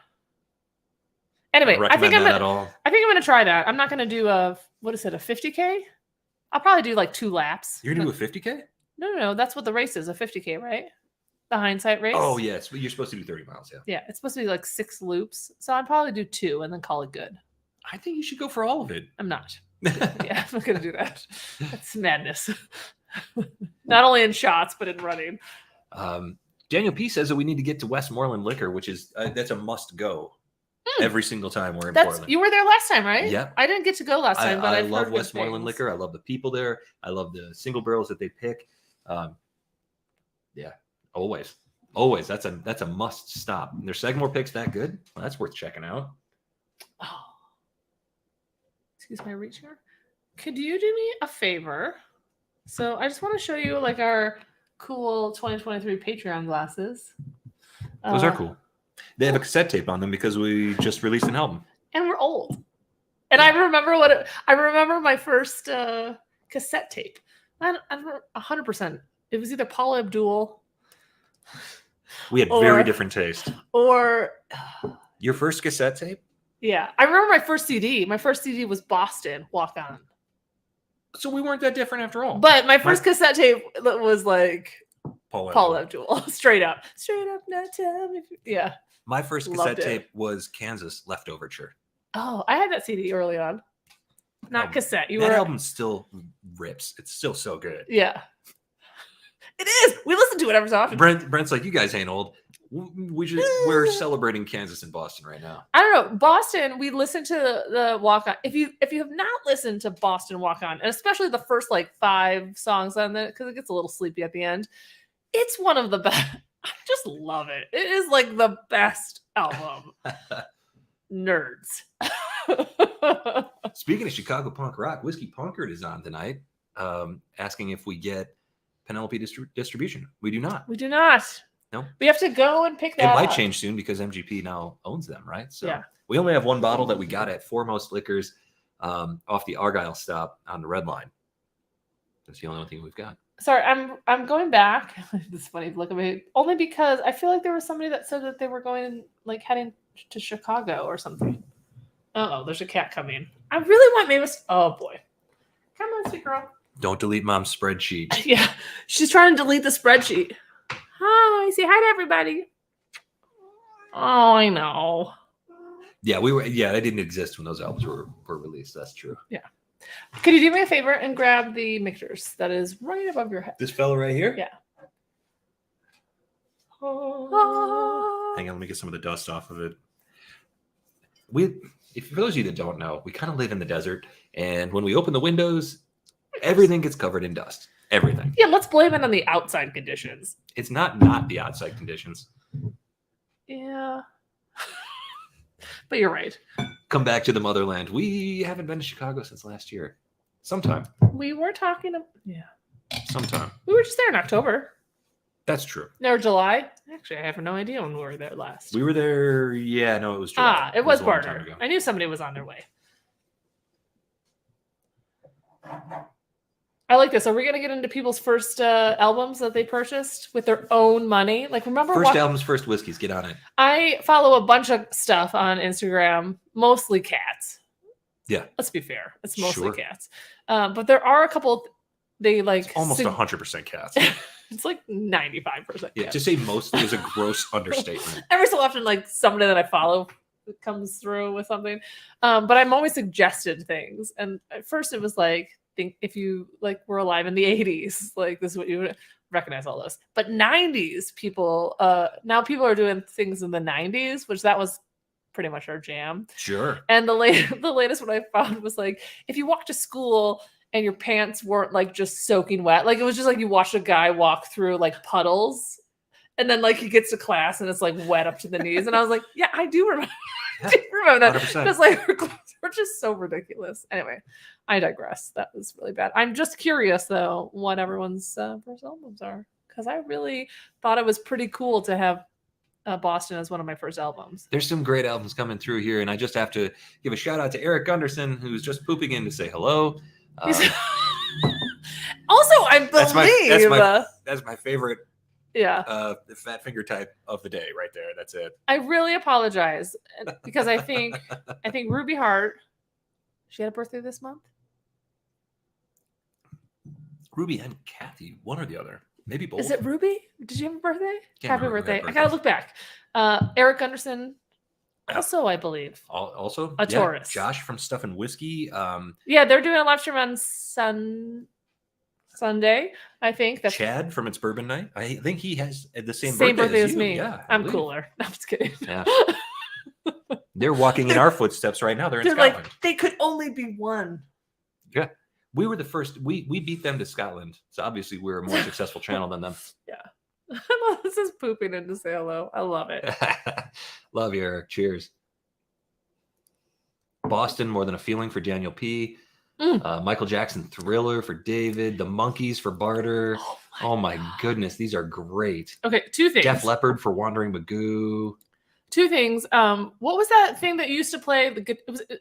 Anyway, I think I'm that at all. gonna try that. I'm not gonna do a 50K. I'll probably do like 2 laps. You're gonna do a 50K? No. That's what the race is, a 50K, right? The hindsight race. Oh yeah, you're supposed to do 30 miles. Yeah. Yeah, it's supposed to be like 6 loops. So I'd probably do 2 and then call it good. I think you should go for all of it. I'm not. Yeah, I'm not gonna do that. That's madness. Not only in shots, but in running. Daniel P says that we need to get to Westmoreland Liquor, which is that's a must go every single time we're in Portland. You were there last time, right? Yep. I didn't get to go last time, but I I've love heard good Westmoreland things. Liquor. I love the people there. I love the single barrels that they pick. Yeah, always. That's a must stop. And their Sagamore pick's that good. Well, that's worth checking out. Oh. Excuse my reach here. Could you do me a favor? So I just want to show you like our cool 2023 Patreon glasses. Those are cool. They have a cassette tape on them because we just released an album. And we're old. And I remember I remember my first cassette tape. I remember 100%. It was either Paula Abdul. We had very different taste. Or Your first cassette tape? yeah, I remember my first CD. My first CD was Boston Walk On. So we weren't that different after all. But my first cassette tape was like Paula Abdul, straight up. Now tell me. Yeah. My first Loved cassette it. tape was Kansas Leftoverture. Oh, I had that CD early on. Not Album. cassette. That album still rips. It's still so good. Yeah. It is. We listen to it every so often. Brent's like, you guys ain't old. We're celebrating Kansas and Boston right now. I don't know. Boston, we listened to the Walk On. If you have not listened to Boston Walk On, and especially the first like 5 songs on it, because it gets a little sleepy at the end, it's one of the best. I just love it. It is like the best album. Nerds. Speaking of Chicago punk rock, Whiskey Punkard is on tonight, asking if we get Penelope distribution. We do not. We do not. No. We have to go and pick It that might up. change soon because MGP now owns them, right? So Yeah. we only have 1 bottle that we got at Foremost Liquors off the Argyle stop on the Red Line. That's the only one thing we've got. Sorry, I'm going back. This is funny. Look at me. Only because I feel like there was somebody that said that they were going like heading to Chicago or something. Oh, there's a cat coming. I really want Mavis. Oh boy, come on, sweet girl. Don't delete mom's spreadsheet. Yeah, she's trying to delete the spreadsheet. Hi, say hi to everybody. Oh, I know. Yeah, that didn't exist when those albums were released. That's true. Yeah. Could you do me a favor and grab the mixers that is right above your head? This fella right here? Yeah. Hang on, let me get some of the dust off of it. For those of you that don't know, we kind of live in the desert, and when we open the windows, everything gets covered in dust. Everything. Yeah, let's blame it on the outside conditions. It's not the outside conditions. Yeah. But you're right. Come back to the motherland. We haven't been to Chicago since last year. Sometime. We were talking. Yeah. Sometime. We were just there in October. That's true. Or July. Actually, I have no idea when we were there last. We were there. Yeah, no, it was July. It was a long time Barter. ago. I knew somebody was on their way. I like this. Are we going to get into people's first albums that they purchased with their own money? Like, remember First albums, first whiskeys. Get on it. I follow a bunch of stuff on Instagram, mostly cats. Yeah. Let's be fair. It's mostly Sure. cats. But there are a couple, they like... It's almost 100% cats. It's like 95% Yeah, cats. to say mostly is a gross understatement. Every so often, like, somebody that I follow comes through with something. But I'm always suggested things. And at first it was like, think if you like were alive in the 80s, like this is what you would recognize all those. But 90s people, now people are doing things in the 90s, which that was pretty much our jam. Sure. And the latest one I found was like, if you walked to school and your pants weren't like just soaking wet, like it was just like you watched a guy walk through like puddles, and then like he gets to class and it's like wet up to the knees. And I was like, yeah, I do remember. I do remember that. 100%. Because like her clothes were just so ridiculous. Anyway, I digress. That was really bad. I'm just curious though what everyone's first albums are, because I really thought it was pretty cool to have Boston as one of my first albums. There's some great albums coming through here, and I just have to give a shout out to Eric Gunderson, who's just pooping in to say hello. Also, I believe That's my favorite fat finger type of the day right there. That's it. I really apologize because I think Ruby Hart, she had a birthday this month. Ruby and Kathy, one or the other. Maybe both. Is it Ruby? Did you have a birthday? Can't Happy remember birthday. her I gotta look back. Eric Gunderson, also, I believe. Also a Taurus. Josh from Stuff and Whiskey. Yeah, they're doing a live stream on Sunday, I think. That's Chad from It's Bourbon Night. I think he has the same birthday as you. me. Yeah, I I'm believe. cooler. No, I'm just kidding. Yeah. They're walking in our footsteps right now. They're in They're Scotland. like, they could only be one. Yeah. We were the first. We beat them to Scotland. So obviously we're a more successful channel than them. Yeah. This is pooping in to say hello. I love it. Love you, Eric. Cheers. Boston, More Than a Feeling for Daniel P. Michael Jackson, Thriller for David. The Monkees for Barter. Oh my goodness. These are great. Okay, two things. Def Leppard for Wandering Magoo. Two things. What was that thing that you used to play?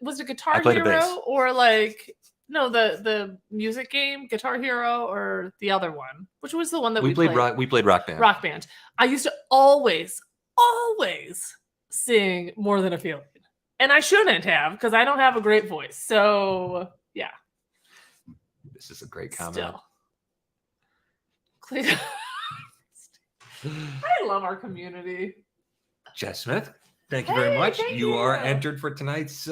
Was it Guitar played a bass. Hero or like the music game Guitar Hero or the other one? Which was the one that we played? We played Rock Band. Rock Band. I used to always sing More Than a Feeling, and I shouldn't have because I don't have a great voice. So yeah, This is a great comment. Still. I love our community. Jess Smith, thank you very much. thank You are you. entered for tonight's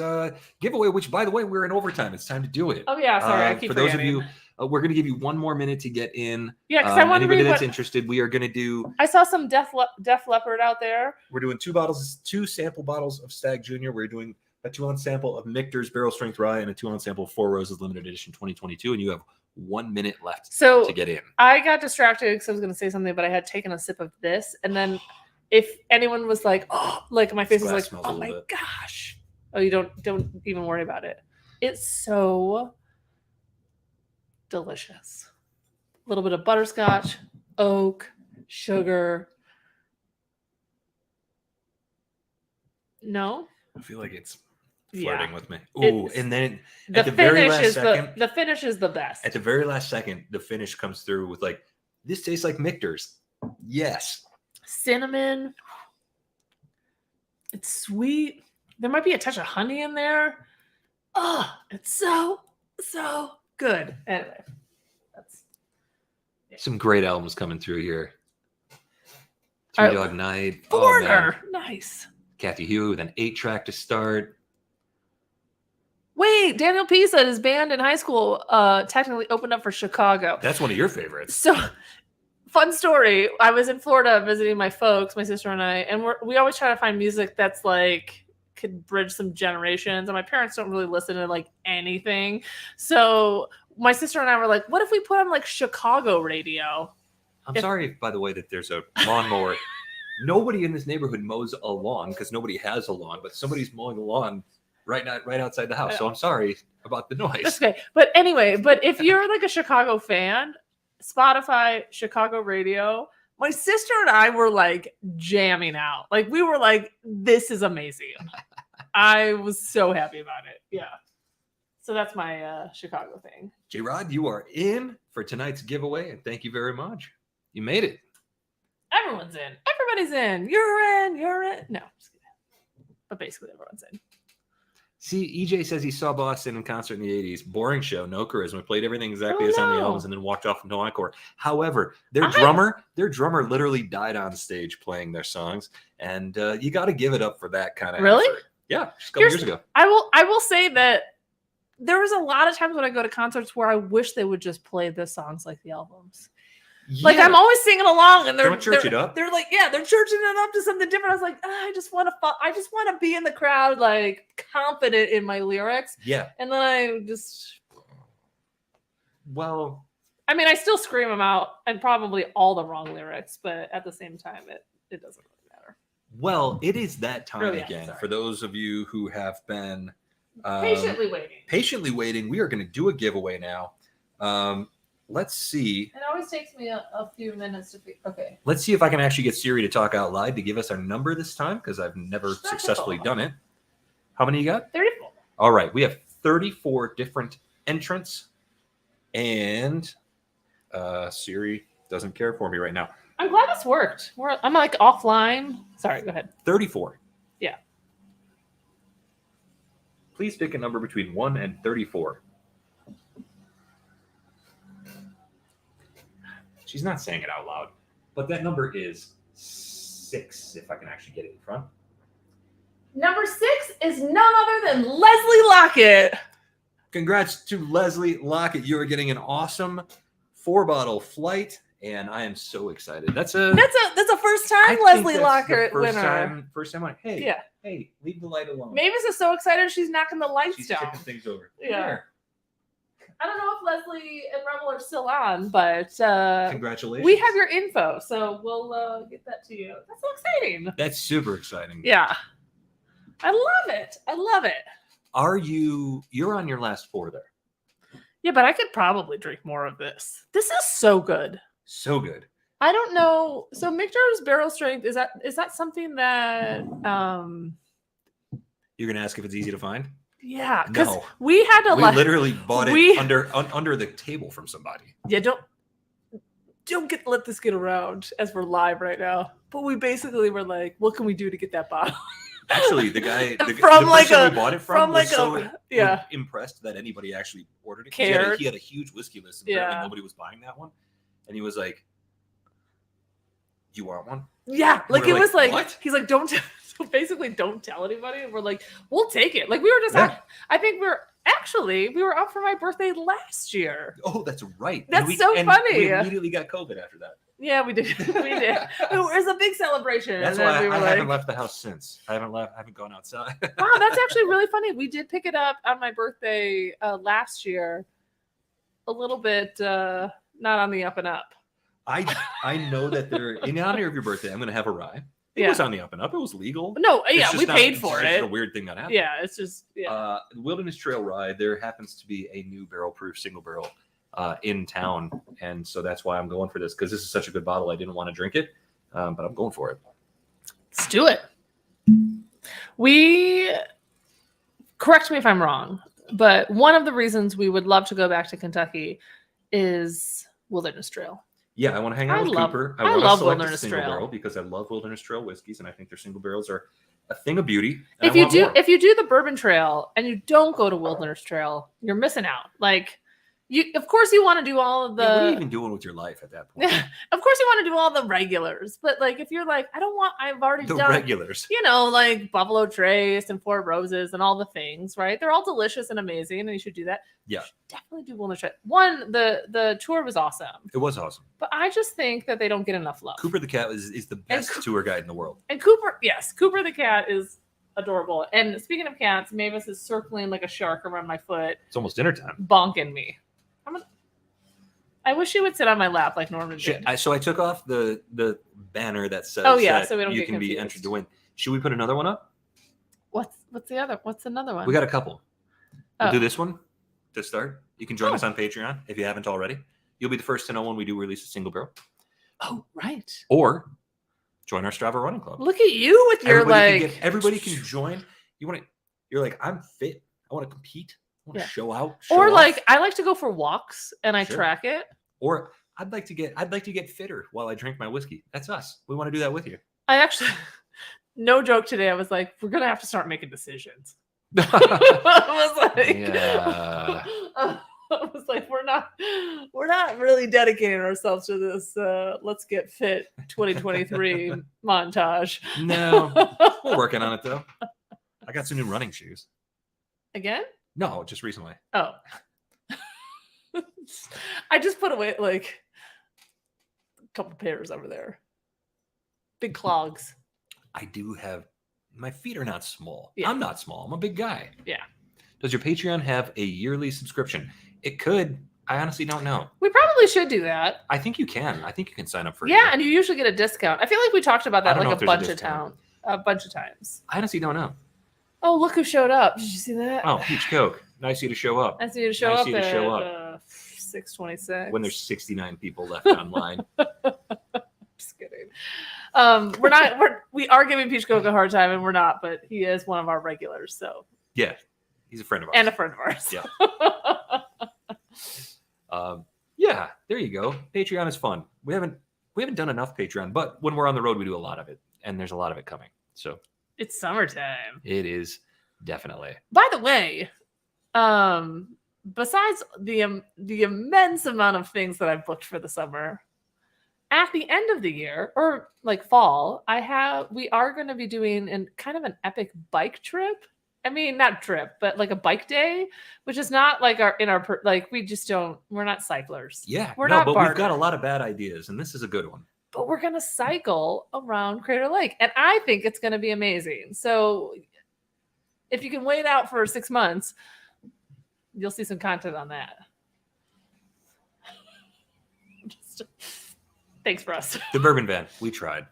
giveaway, which, by the way, we're in overtime. It's time to do it. Oh yeah, sorry, I keep for those of forgetting. you, we're going to give you one more minute to get in. Yeah, because I want to anybody read that's what interested, we are going to do. I saw some Def Leppard out there. We're doing two sample bottles of Stag Junior. We're doing a 2-ounce sample of Michter's Barrel Strength Rye and a 2-ounce sample of Four Roses Limited Edition 2022, and you have 1 minute left to get in. I got distracted because I was going to say something, but I had taken a sip of this, and then if anyone was like, "Oh," like my face was Glass like, smells a "Oh little my bit. gosh!" Oh, you don't even worry about it. It's so delicious. A little bit of butterscotch, oak, sugar. No, I feel like it's Yeah. flirting with me. Ooh, It's- and then the at the very finish last is second, the finish is the best. at the very last second, the finish comes through with like, this tastes like Michter's. Yes. Cinnamon. It's sweet. There might be a touch of honey in there. Oh, it's so good. Anyway, that's Some great albums coming through here. All Three right. Dog Night. Foreigner. Oh, man. Nice. Kathy Huey with an 8-track to start. Wait, Daniel P said his band in high school technically opened up for Chicago. That's one of your favorites. So, fun story. I was in Florida visiting my folks, my sister and I, and we always try to find music that's like could bridge some generations. And my parents don't really listen to like anything. So my sister and I were like, what if we put on like Chicago radio? I'm sorry, by the way, that there's a lawnmower. Nobody in this neighborhood mows a lawn because nobody has a lawn, but somebody's mowing a lawn right outside the house. So I'm sorry about the noise. That's okay. But anyway, if you're like a Chicago fan, Spotify, Chicago radio, My sister and I were like jamming out. Like we were like, this is amazing. I was so happy about it. Yeah. So that's my Chicago thing. J-Rod, you are in for tonight's giveaway, and thank you very much. You made it. Everyone's in. Everybody's in. You're in. You're in. No, just kidding. But basically everyone's in. See, EJ says he saw Boston in concert in the 80s. Boring show, no charisma. Played everything exactly as on the albums and then walked off into encore. However, their drummer literally died on stage playing their songs. And you got to give it up for that kind of effort. Yeah, just a couple years ago. I will say that there was a lot of times when I go to concerts where I wish they would just play the songs like the albums. Yeah. Like I'm always singing along, and they're church it up. They're like, they're churching it up to something different. I was like, I just want to be in the crowd, like confident in my lyrics. Yeah. And then I just, well, I mean, I still scream them out and probably all the wrong lyrics, but at the same time, it doesn't really matter. Well, it is that time again. Sorry. For those of you who have been Patiently waiting. we are going to do a giveaway now. Let's see. It always takes me a few minutes to be okay. Let's see if I can actually get Siri to talk out loud to give us our number this time, because I've never successfully done it. How many you got? 34. All right. We have 34 different entrants, and Siri doesn't care for me right now. I'm glad this worked. I'm like offline. Sorry, go ahead. 34. Yeah. Please pick a number between 1 and 34. She's not saying it out loud, but that number is 6, if I can actually get it in front. Number 6 is none other than Leslie Lockett. Congrats to Leslie Lockett. You are getting an awesome 4-bottle flight, and I am so excited. That's a first time Leslie Lockett winner. First time. Like, hey, leave the light alone. Mavis is so excited she's knocking the lights She's down. tipping things over. Yeah. Here. I don't know if Leslie and Rebel are still on, but Congratulations. we have your info, so we'll get that to you. That's so exciting. That's super exciting. Yeah. I love it. I love it. You're on your last 4 there. Yeah, but I could probably drink more of this. This is so good. So good. I don't know. So Michter's barrel strength, is that something that You're gonna ask if it's easy to find? yeah, because No. we had to We literally bought it under the table from somebody. Yeah, don't let this get around as we're live right now. But we basically were like, what can we do to get that bottle? Actually, the person we bought it from was so impressed that anybody actually ordered it. Cared. He had a huge whiskey list, and apparently nobody was buying that one. And he was like, "You want one?" Yeah, like it was like what? he's like, don't. So basically, don't tell anybody. And we're like, we'll take it. Like we were just, I think we were up for my birthday last year. Oh, that's right. That's so funny. We immediately got COVID after that. Yeah, we did. We did. It was a big celebration. That's why I haven't left the house since. I haven't gone outside. Wow, that's actually really funny. We did pick it up on my birthday last year. A little bit not on the up and up. I know that they're in honor of your birthday. I'm going to have a rye. It was on the up and up. It was legal. No, yeah, we paid for it. It's just a weird thing that happened. Yeah, it's just Wilderness Trail Rye. There happens to be a new barrel-proof single barrel in town, and so that's why I'm going for this, because this is such a good bottle. I didn't want to drink it, but I'm going for it. Let's do it. Correct me if I'm wrong, but one of the reasons we would love to go back to Kentucky is Wilderness Trail. Yeah, I want to hang out with Cooper. I want to select a single barrel because I love Wilderness Trail whiskeys, and I think their single barrels are a thing of beauty. If you do the Bourbon Trail and you don't go to Wilderness Trail, you're missing out. Like, of course you want to do all of the. Yeah, what are you even doing with your life at that point? Of course you want to do all the regulars, but like if you're like, I've already done the regulars. Like Buffalo Trace and Four Roses and all the things, right? They're all delicious and amazing, and you should do that. Yeah, definitely do Wilderness Trail. One, the tour was awesome. It was awesome, but I just think that they don't get enough love. Cooper the Cat is the best tour guide in the world. And Cooper the Cat is adorable. And speaking of cats, Mavis is circling like a shark around my foot. It's almost dinner time. Bonking me. I wish she would sit on my lap like Norman did. So I took off the banner that says so we don't you get can confused. be entered to win. Should we put another one up? What's another one? We got a couple. We'll do this one to start. You can join us on Patreon if you haven't already. You'll be the first to know when we do release a single barrel. Oh, right. Or join our Strava running club. Look at you with your Everybody can join. You're like, I'm fit. I want to compete. I want to show out. Or off. I like to go for walks and I track it. Or I'd like to get fitter while I drink my whiskey. That's us. We want to do that with you. I actually, no joke today. I was like, we're gonna have to start making decisions. I was like, we're not really dedicating ourselves to this. Let's get fit 2023 montage. No, we're working on it though. I got some new running shoes. Again? No, just recently. Oh. I just put away like a couple pairs over there. Big clogs. I do have, my feet are not small. Yeah. I'm not small. I'm a big guy. Yeah. Does your Patreon have a yearly subscription? It could. I honestly don't know. We probably should do that. I think you can. I think you can sign up for it. Yeah, and you usually get a discount. I feel like we talked about that like a bunch of times. I honestly don't know. Oh, look who showed up. Did you see that? Oh, Peach Coke. Nice of you to show up. Nice of you to show up at 6:26. When there's 69 people left online. Just kidding. We are giving Peach Coke a hard time, and we're not, but he is one of our regulars. So yeah, he's a friend of ours. And a friend of ours. Yeah. Yeah, there you go. Patreon is fun. We haven't done enough Patreon, but when we're on the road, we do a lot of it, and there's a lot of it coming. So it's summertime. It is definitely. By the way, besides the immense amount of things that I've booked for the summer, at the end of the year or like fall, we are going to be doing an epic bike trip. I mean, not trip, but like a bike day, which is not like we're not cyclers. Yeah, we've got a lot of bad ideas, and this is a good one. But we're going to cycle around Crater Lake, and I think it's going to be amazing. So if you can wait out for 6 months, you'll see some content on that. Thanks for us. The Bourbon Van, we tried.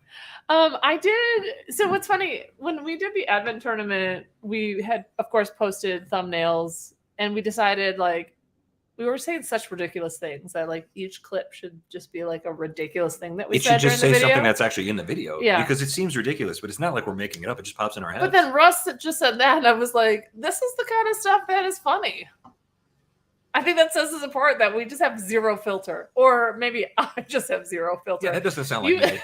I did. So what's funny, when we did the Advent tournament, we had, of course, posted thumbnails, and we decided we were saying such ridiculous things that each clip should just be a ridiculous thing that we said. It should just say during the video. something that's actually in the video. Yeah. Because it seems ridiculous, but it's not like we're making it up. It just pops in our heads. But then Russ just said that, and I was like, this is the kind of stuff that is funny. I think that says the part that we just have zero filter. Or maybe I just have zero filter. Yeah, that doesn't sound like me.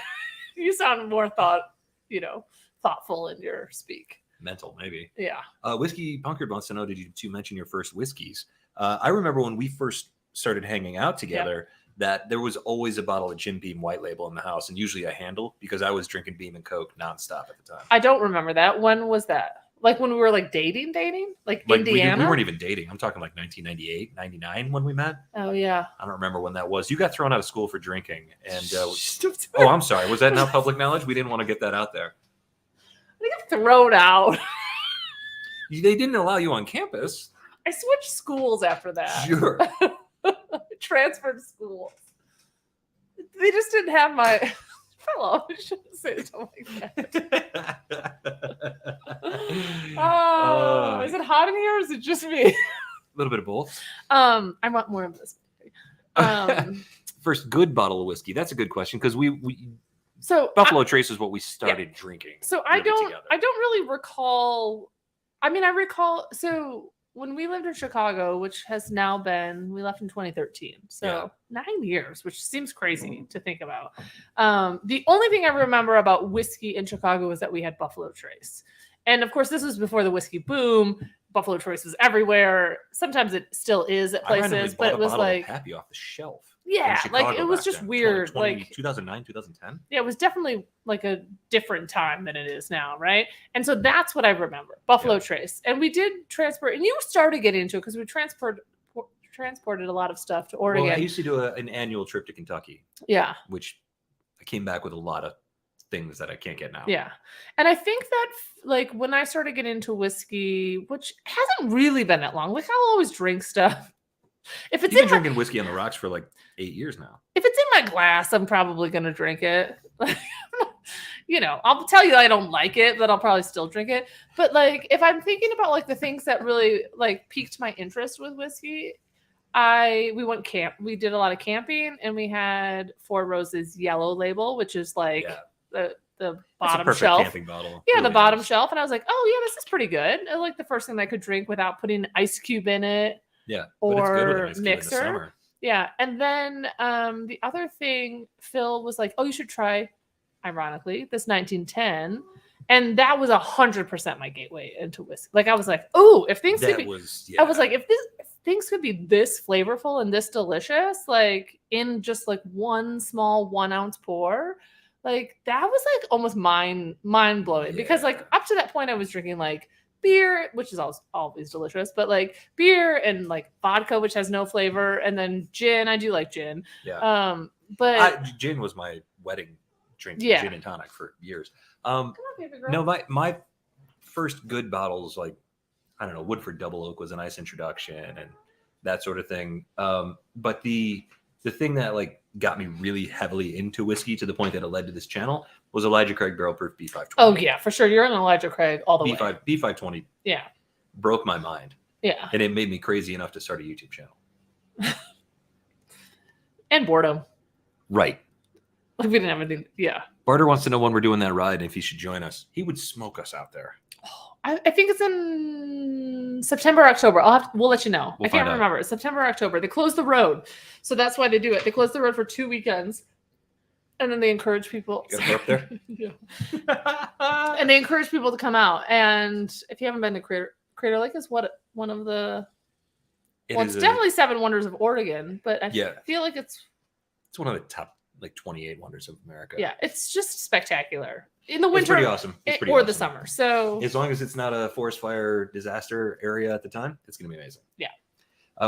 You sound more thoughtful in your speak. Mental, maybe. Yeah. Whiskey Punkard wants to know, did you mention your first whiskeys? I remember when we first started hanging out together, that there was always a bottle of Jim Beam White Label in the house, and usually a handle, because I was drinking Beam and Coke nonstop at the time. I don't remember that. When was that? Like when we were dating? Like Indiana? We weren't even dating. I'm talking 1998, 99 when we met. Oh, yeah. I don't remember when that was. You got thrown out of school for drinking. And oh, I'm sorry. Was that not public knowledge? We didn't want to get that out there. I got thrown out. They didn't allow you on campus. I switched schools after that. Sure. Transferred schools. They just didn't have my... Hello, I shouldn't say something like that. Is it hot in here or is it just me? A little bit of both. I want more of this. First good bottle of whiskey. That's a good question, because so Buffalo Trace is what we started drinking. So I don't really recall. I mean, I recall. So when we lived in Chicago, which has now been, we left in 2013. So 9 years, which seems crazy to think about. The only thing I remember about whiskey in Chicago was that we had Buffalo Trace. And of course, this was before the whiskey boom. Buffalo Trace was everywhere. Sometimes it still is at places, but it was Happy off the shelf. Yeah, it was just weird. 2009, 2010. Yeah, it was definitely a different time than it is now, right? And so that's what I remember, Buffalo Trace. And we did transport, and you started getting into it because we transported a lot of stuff to Oregon. Well, I used to do an annual trip to Kentucky. Yeah. Which I came back with a lot of things that I can't get now. Yeah. And I think that when I started getting into whiskey, which hasn't really been that long, I'll always drink stuff. If it's You've been drinking whiskey on the rocks for 8 years now. If it's in my glass, I'm probably going to drink it. I'll tell you I don't like it, but I'll probably still drink it. But if I'm thinking about the things that really piqued my interest with whiskey, we went camp. We did a lot of camping, and we had Four Roses Yellow Label, which is like the That's a bottom perfect shelf. camping bottle. Yeah, Really the bottom is. shelf, and I was like, oh yeah, this is pretty good. I like the first thing that I could drink without putting ice cube in it. Yeah, but it's good with an Or ice cube in the mixer. summer. Yeah, and then the other thing, Phil was like, oh, you should try, ironically, this 1910. And that was 100% my gateway into whiskey. Like I was like, oh, if things could That be, was I was like, if things could be this flavorful and this delicious, like in just like one small 1 ounce pour, like that was like almost mind blowing. Because like up to that point, I was drinking like beer, which is always delicious, but like beer and like vodka, which has no flavor, and then gin. I do like gin. Yeah. But Gin was my wedding drink. Yeah. Gin and tonic for years. come on, baby girl. No, my first good bottles, like I don't know, Woodford Double Oak was a nice introduction and that sort of thing. But the thing that like got me really heavily into whiskey to the point that it led to this channel was Elijah Craig Barrel Proof B520. Oh yeah, for sure. You're an Elijah Craig all the way. B520 Yeah, broke my mind, yeah, and it made me crazy enough to start a YouTube channel. and boredom. Right. Like we didn't have anything. Yeah, Barter wants to know when we're doing that ride and if he should join us. He would smoke us out there. I think it's in September, October. We'll let you know. We'll I can't find out. remember. It's September, October. They close the road, so that's why they do it. They close the road for 2 weekends, and then they encourage people. You gotta go up there? Yeah. And they encourage people to come out. And if you haven't been to Crater Lake, is one of the it's definitely 7 wonders of Oregon, but I feel like it's one of the top like 28 wonders of America. Yeah, it's just spectacular in the It's winter pretty awesome. It's pretty or awesome. the summer. So As long as it's not a forest fire disaster area at the time, it's going to be amazing. Yeah.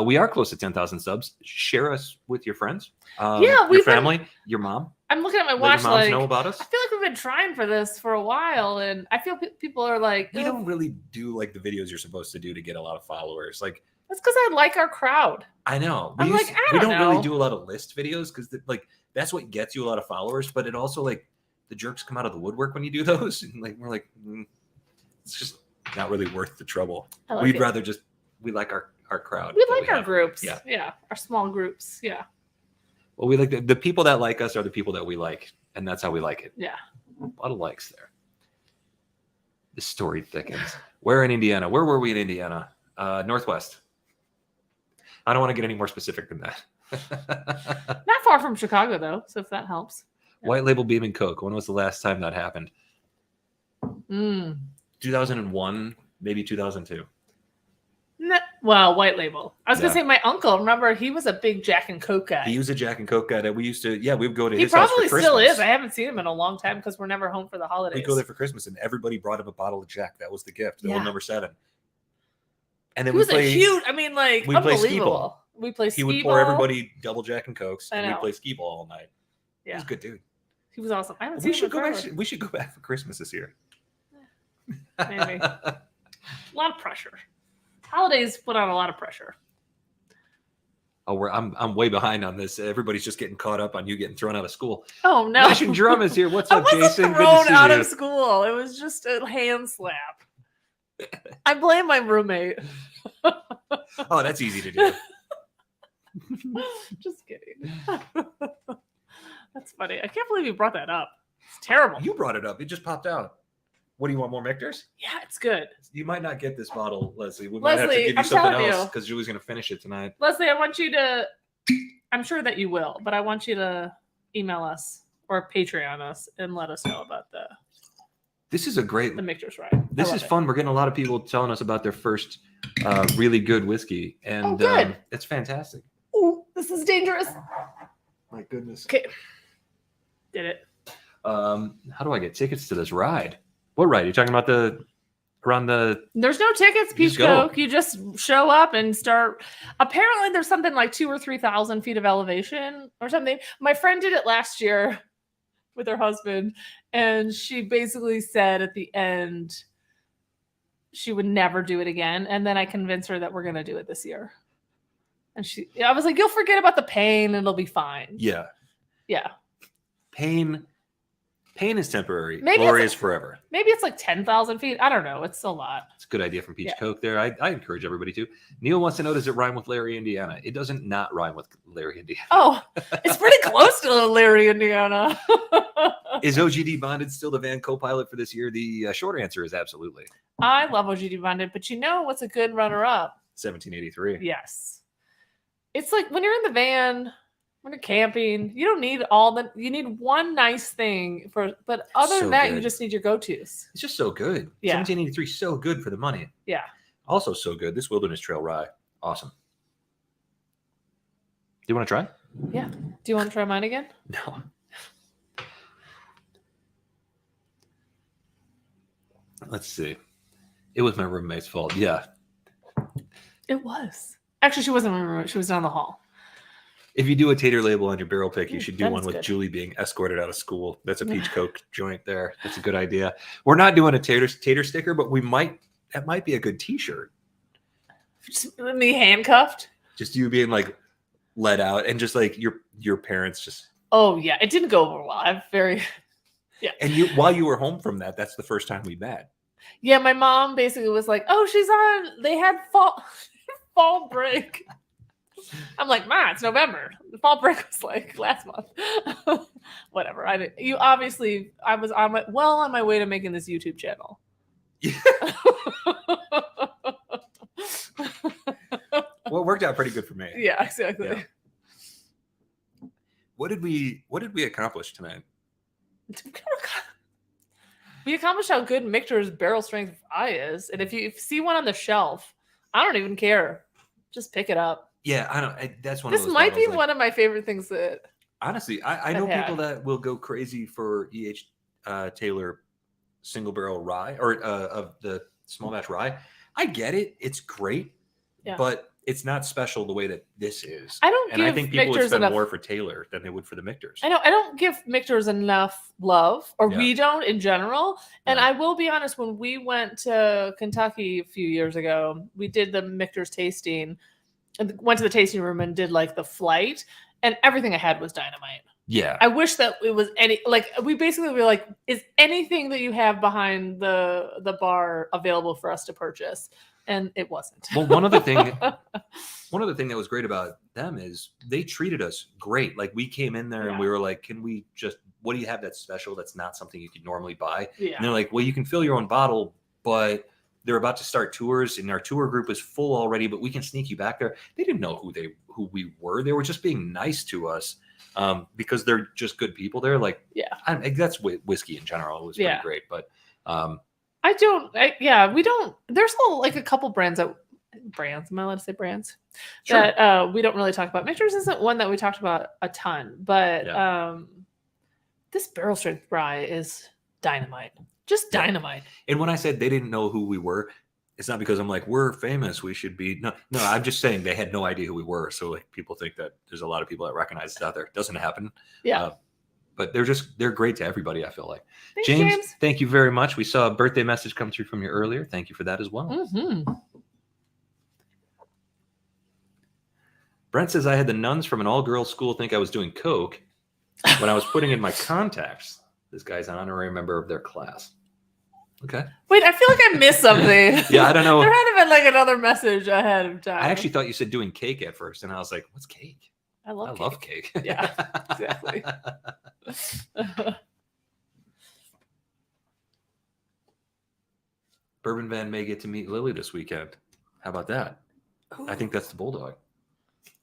We are close to 10,000 subs. Share us with your friends, Yeah, your we've been- family, your mom. I'm looking at my Let watch your moms like know about us. I feel like we've been trying for this for a while, and I feel people are like, We don't really do like the videos you're supposed to do to get a lot of followers. Like that's because I like our crowd. I know I'm like, I we don't don't really know. do a lot of list videos because like that's what gets you a lot of followers. But it also like the jerks come out of the woodwork when you do those, and like we're like, it's just not really worth the trouble. I like We'd it. rather just we like our crowd. We that like our have. groups. Yeah. Our small groups. Yeah. Well, we like the people that like us are the people that we like, and that's how we like it. Yeah. A lot of likes there. The story thickens. Where in Indiana? Where were we in Indiana? Northwest. I don't want to get any more specific than that. Not far from Chicago though, so if that helps. White Label Beam and Coke. When was the last time that happened? 2001, maybe 2002. Well, White Label. I was gonna Yeah. say my uncle. Remember, he was a big Jack and Coke guy. He was a Jack and Coke guy that we used to. Yeah, we would go to He his house for probably Christmas. still is. I haven't seen him in a long time because we're never home for the holidays. We'd go there for Christmas, and everybody brought him a bottle of Jack. That was the gift. The Yeah. old number 7. And then He we was play. a huge. I mean, like we play skee unbelievable. ball. We play. He would skee pour ball. everybody double Jack and Cokes, I and we'd know. play skee ball all night. He Yeah, was a good dude. he was awesome. I haven't We seen should him go in back. forever. We should go back for Christmas this year. Maybe. A lot of pressure. Holidays put on a lot of pressure. Oh, I'm way behind on this. Everybody's just getting caught up on you getting thrown out of school. Oh no! Russian Drum is here. What's I up, wasn't Jason? Good to thrown see out you. of school. It was just a hand slap. I blame my roommate. Oh, that's easy to do. Just kidding. That's funny. I can't believe you brought that up. It's terrible. You brought it up. It just popped out. What do you want? More Michter's? Yeah, it's good. You might not get this bottle, Leslie. We might have to Leslie, give you I'm something telling else you. because Julie's going to finish it tonight. Leslie, I want you to, I'm sure that you will, but I want you to email us or Patreon us and let us know about This is a great. the Michter's ride. This is fun. We're getting a lot of people telling us about their first really good whiskey, and good. it's fantastic. Ooh, this is dangerous. My goodness. Okay. Did it. How do I get tickets to this ride? What ride? Are you talking about around the? There's no tickets, You Peach just go. Coke. You just show up and start. Apparently, there's something like 2,000 or 3,000 feet of elevation or something. My friend did it last year with her husband, and she basically said at the end she would never do it again. And then I convinced her that we're going to do it this year. And I was like, you'll forget about the pain and it'll be fine. Yeah. Yeah. Pain Pain is temporary. Maybe Glory it's- is forever. Maybe it's like 10,000 feet. I don't know. It's a lot. It's a good idea from Peach Yeah. Coke there. I encourage everybody to. Neil wants to know, does it rhyme with Larry, Indiana? It doesn't not rhyme with Larry, Indiana. Oh, it's pretty close to Larry, Indiana. Is OGD Bonded still the van co-pilot for this year? The short answer is absolutely. I love OGD Bonded, but you know what's a good runner-up? 1783. Yes. It's like when you're in the van, when you're camping, you don't need all the. You need one nice thing but other So than that, you good. just need your go-tos. It's just so good. Yeah. 1783 so good for the money. Yeah. Also so good. This Wilderness Trail rye. Awesome. Do you want to try? Yeah. Do you want to try mine again? No. Let's see. It was my roommate's fault. Yeah. It was. Actually, she wasn't my roommate. She was down the hall. If you do a tater label on your barrel pick, you should do that one is with good. Julie being escorted out of school. That's a Peach Coke joint there. That's a good idea. We're not doing a tater sticker, but that might be a good t-shirt. Just me handcuffed. Just you being like let out and just like your parents just. Oh yeah, it didn't go over well. I'm very. And while you were home from that, that's the first time we met. Yeah, my mom basically was like, "Oh, she's on. They had fall break." I'm like, "Ma, it's November. The fall break was like last month." Whatever. I didn't. You obviously. I was on my way to making this YouTube channel. Well, it worked out pretty good for me. Yeah, exactly. Yeah. What did we accomplish tonight? We accomplished how good Michter's barrel strength rye is, and if you see one on the shelf, I don't even care. Just pick it up. Yeah, I don't. That's one. This of those might be bottles, like, one of my favorite things that. honestly, I know I've people had. that will go crazy for E.H. Taylor single barrel rye or of the small batch rye. I get it; it's great, Yeah. but it's not special the way that this is. I don't And I give think people would Michter's spend enough. more for Taylor than they would for the Michters. I don't give Michter's enough love, or Yeah. we don't in general. And Yeah. I will be honest, when we went to Kentucky a few years ago, we did the Michter's tasting, and went to the tasting room and did like the flight, and everything I had was dynamite. Yeah, I wish that it was we basically were like, is anything that you have behind the bar available for us to purchase? And it wasn't. Well, one other thing that was great about them is they treated us great. Like we came in there and we were like, "Can we just? What do you have that's special? That's not something you could normally buy." Yeah. And they're like, "Well, you can fill your own bottle, but they're about to start tours, and our tour group is full already. But we can sneak you back there." They didn't know who we were. They were just being nice to us because they're just good people there. Like, that's whiskey in general. It was pretty great, but. We don't. There's a couple brands. Am I allowed to say brands? Sure. That we don't really talk about. Michter's isn't one that we talked about a ton, but this barrel strength rye is dynamite. Just dynamite. And when I said they didn't know who we were, it's not because I'm like, we're famous, we should be. No, I'm just saying they had no idea who we were. So like people think that there's a lot of people that recognize us out there. It doesn't happen. Yeah. But they're great to everybody, I feel like. Thanks, James, thank you very much. We saw a birthday message come through from you earlier. Thank you for that as well. Mm-hmm. Brent says I had the nuns from an all-girls school think I was doing coke when I was putting in my contacts. This guy's an honorary member of their class. Okay. Wait, I feel like I missed something. Yeah, I don't know. There had to been like another message ahead of time. I actually thought you said doing cake at first, and I was like, what's cake? I love cake. Yeah, exactly. Bourbon Van may get to meet Lily this weekend. How about that? Ooh, I think that's the bulldog.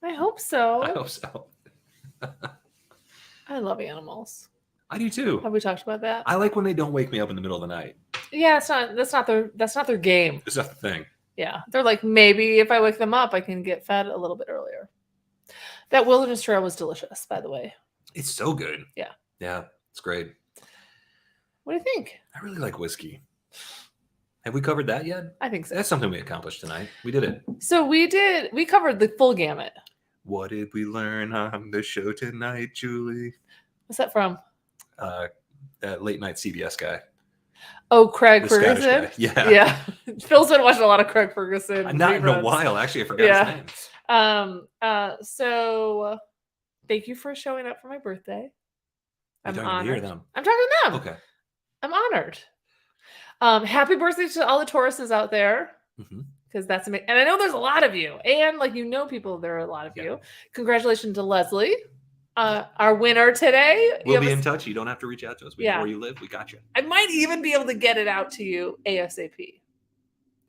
I hope so. I hope so. I love animals. I do too. Have we talked about that? I like when they don't wake me up in the middle of the night. Yeah, that's not their game. It's not the thing. Yeah. They're like, maybe if I wake them up, I can get fed a little bit earlier. That wilderness trail was delicious, by the way. It's so good. Yeah. Yeah, it's great. What do you think? I really like whiskey. Have we covered that yet? I think so. That's something we accomplished tonight. We did it. So we covered the full gamut. What did we learn on the show tonight, Julie? What's that from? That late night CBS guy. Oh, Craig The Scottish Ferguson. guy. Yeah. Yeah. Phil's been watching a lot of Craig Ferguson. Not in a reruns. while, actually. I forgot his name. So thank you for showing up for my birthday. I'm talking to me or honored. them? I'm talking to them. Okay. I'm honored. Happy birthday to all the Tauruses out there. Mhm. Because that's amazing. And I know there's a lot of you. And like people, there are a lot of Yeah. you. Congratulations to Leslie, our winner today. We'll be in touch. You don't have to reach out to us. We know Yeah. where you live. We got you. I might even be able to get it out to you ASAP.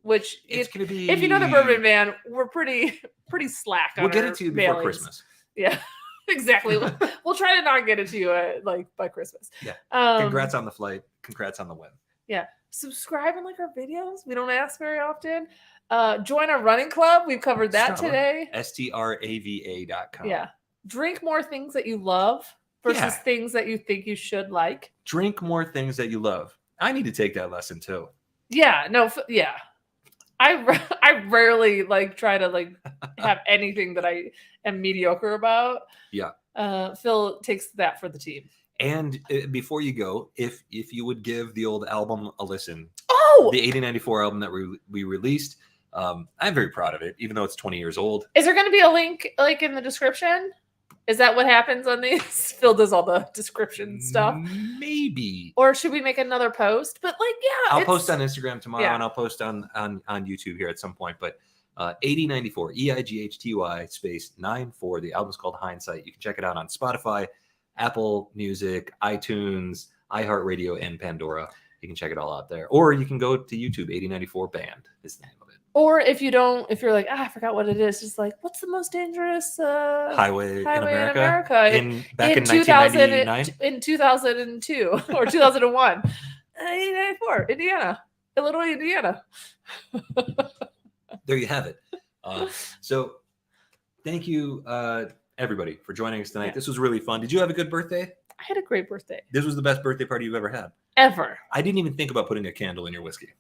Which It's going to be... if you know the Bourbon Van, we're pretty slack on We'll get our it to you before mailings. Christmas. Yeah, exactly. We'll try to not get it to you like by Christmas. Yeah. Congrats on the flight. Congrats on the win. Yeah. Subscribe and like our videos. We don't ask very often. Join our running club. We've covered that today. STRAVA.com. Yeah. Drink more things that you love versus things that you think you should like. Drink more things that you love. I need to take that lesson too. Yeah. No. Yeah. I rarely like try to like have anything that I am mediocre about. Yeah. Phil takes that for the team. And before you go, if you would give the old album a listen, the 8094 album that we released, I'm very proud of it, even though it's 20 years old. Is there going to be a link like in the description? Is that what happens on these? Phil does all the description stuff. Maybe. Or should we make another post? But like, yeah. I'll post on Instagram tomorrow and I'll post on YouTube here at some point. But 8094, EIGHTY space 94. The album's called Hindsight. You can check it out on Spotify, Apple Music, iTunes, iHeartRadio, and Pandora. You can check it all out there. Or you can go to YouTube, 8094 Band is the name of it. Or if you're like, I forgot what it is. Just like, what's the most dangerous highway in America? Back in 1999? In 2002 or 2001. 1994, Indiana. Illinois, Indiana. There you have it. So thank you, everybody, for joining us tonight. Yeah. This was really fun. Did you have a good birthday? I had a great birthday. This was the best birthday party you've ever had. Ever. I didn't even think about putting a candle in your whiskey.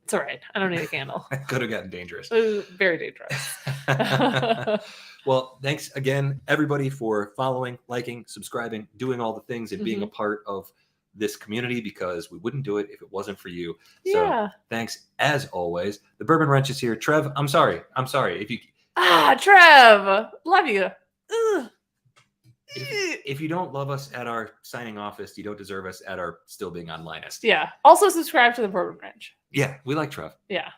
It's all right. I don't need a candle. It could have gotten dangerous. Very dangerous. Well, thanks again, everybody, for following, liking, subscribing, doing all the things and being a part of this community, because we wouldn't do it if it wasn't for you. So thanks as always. The Bourbon Wrench is here. Trev, I'm sorry. If you Trev, love you. If you don't love us at our signing office, you don't deserve us at our still being onlineist. Yeah. Also subscribe to the Bourbon Wrench. Yeah, we like Trev. Yeah.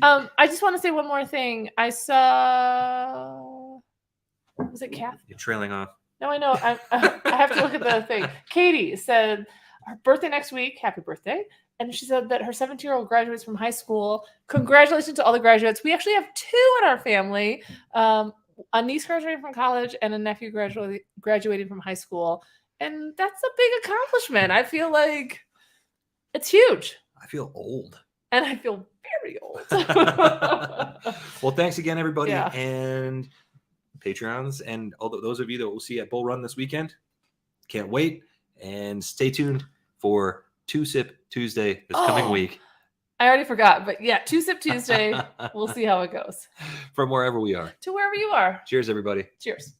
I just want to say one more thing. I saw. Was it Kath? You're trailing off. No, I know. I have to look at the thing. Katie said her birthday next week. Happy birthday. And she said that her 17-year-old graduates from high school. Congratulations to all the graduates. We actually have 2 in our family. A niece graduating from college and a nephew graduating from high school. And that's a big accomplishment. I feel like it's huge. I feel old. And I feel very old. Well, thanks again, everybody. Yeah. And Patreons and all those of you that we'll see at Bull Run this weekend. Can't wait. And stay tuned for 2-Sip Tuesday this coming week. I already forgot. But yeah, 2-Sip Tuesday. We'll see how it goes. From wherever we are. To wherever you are. Cheers, everybody. Cheers.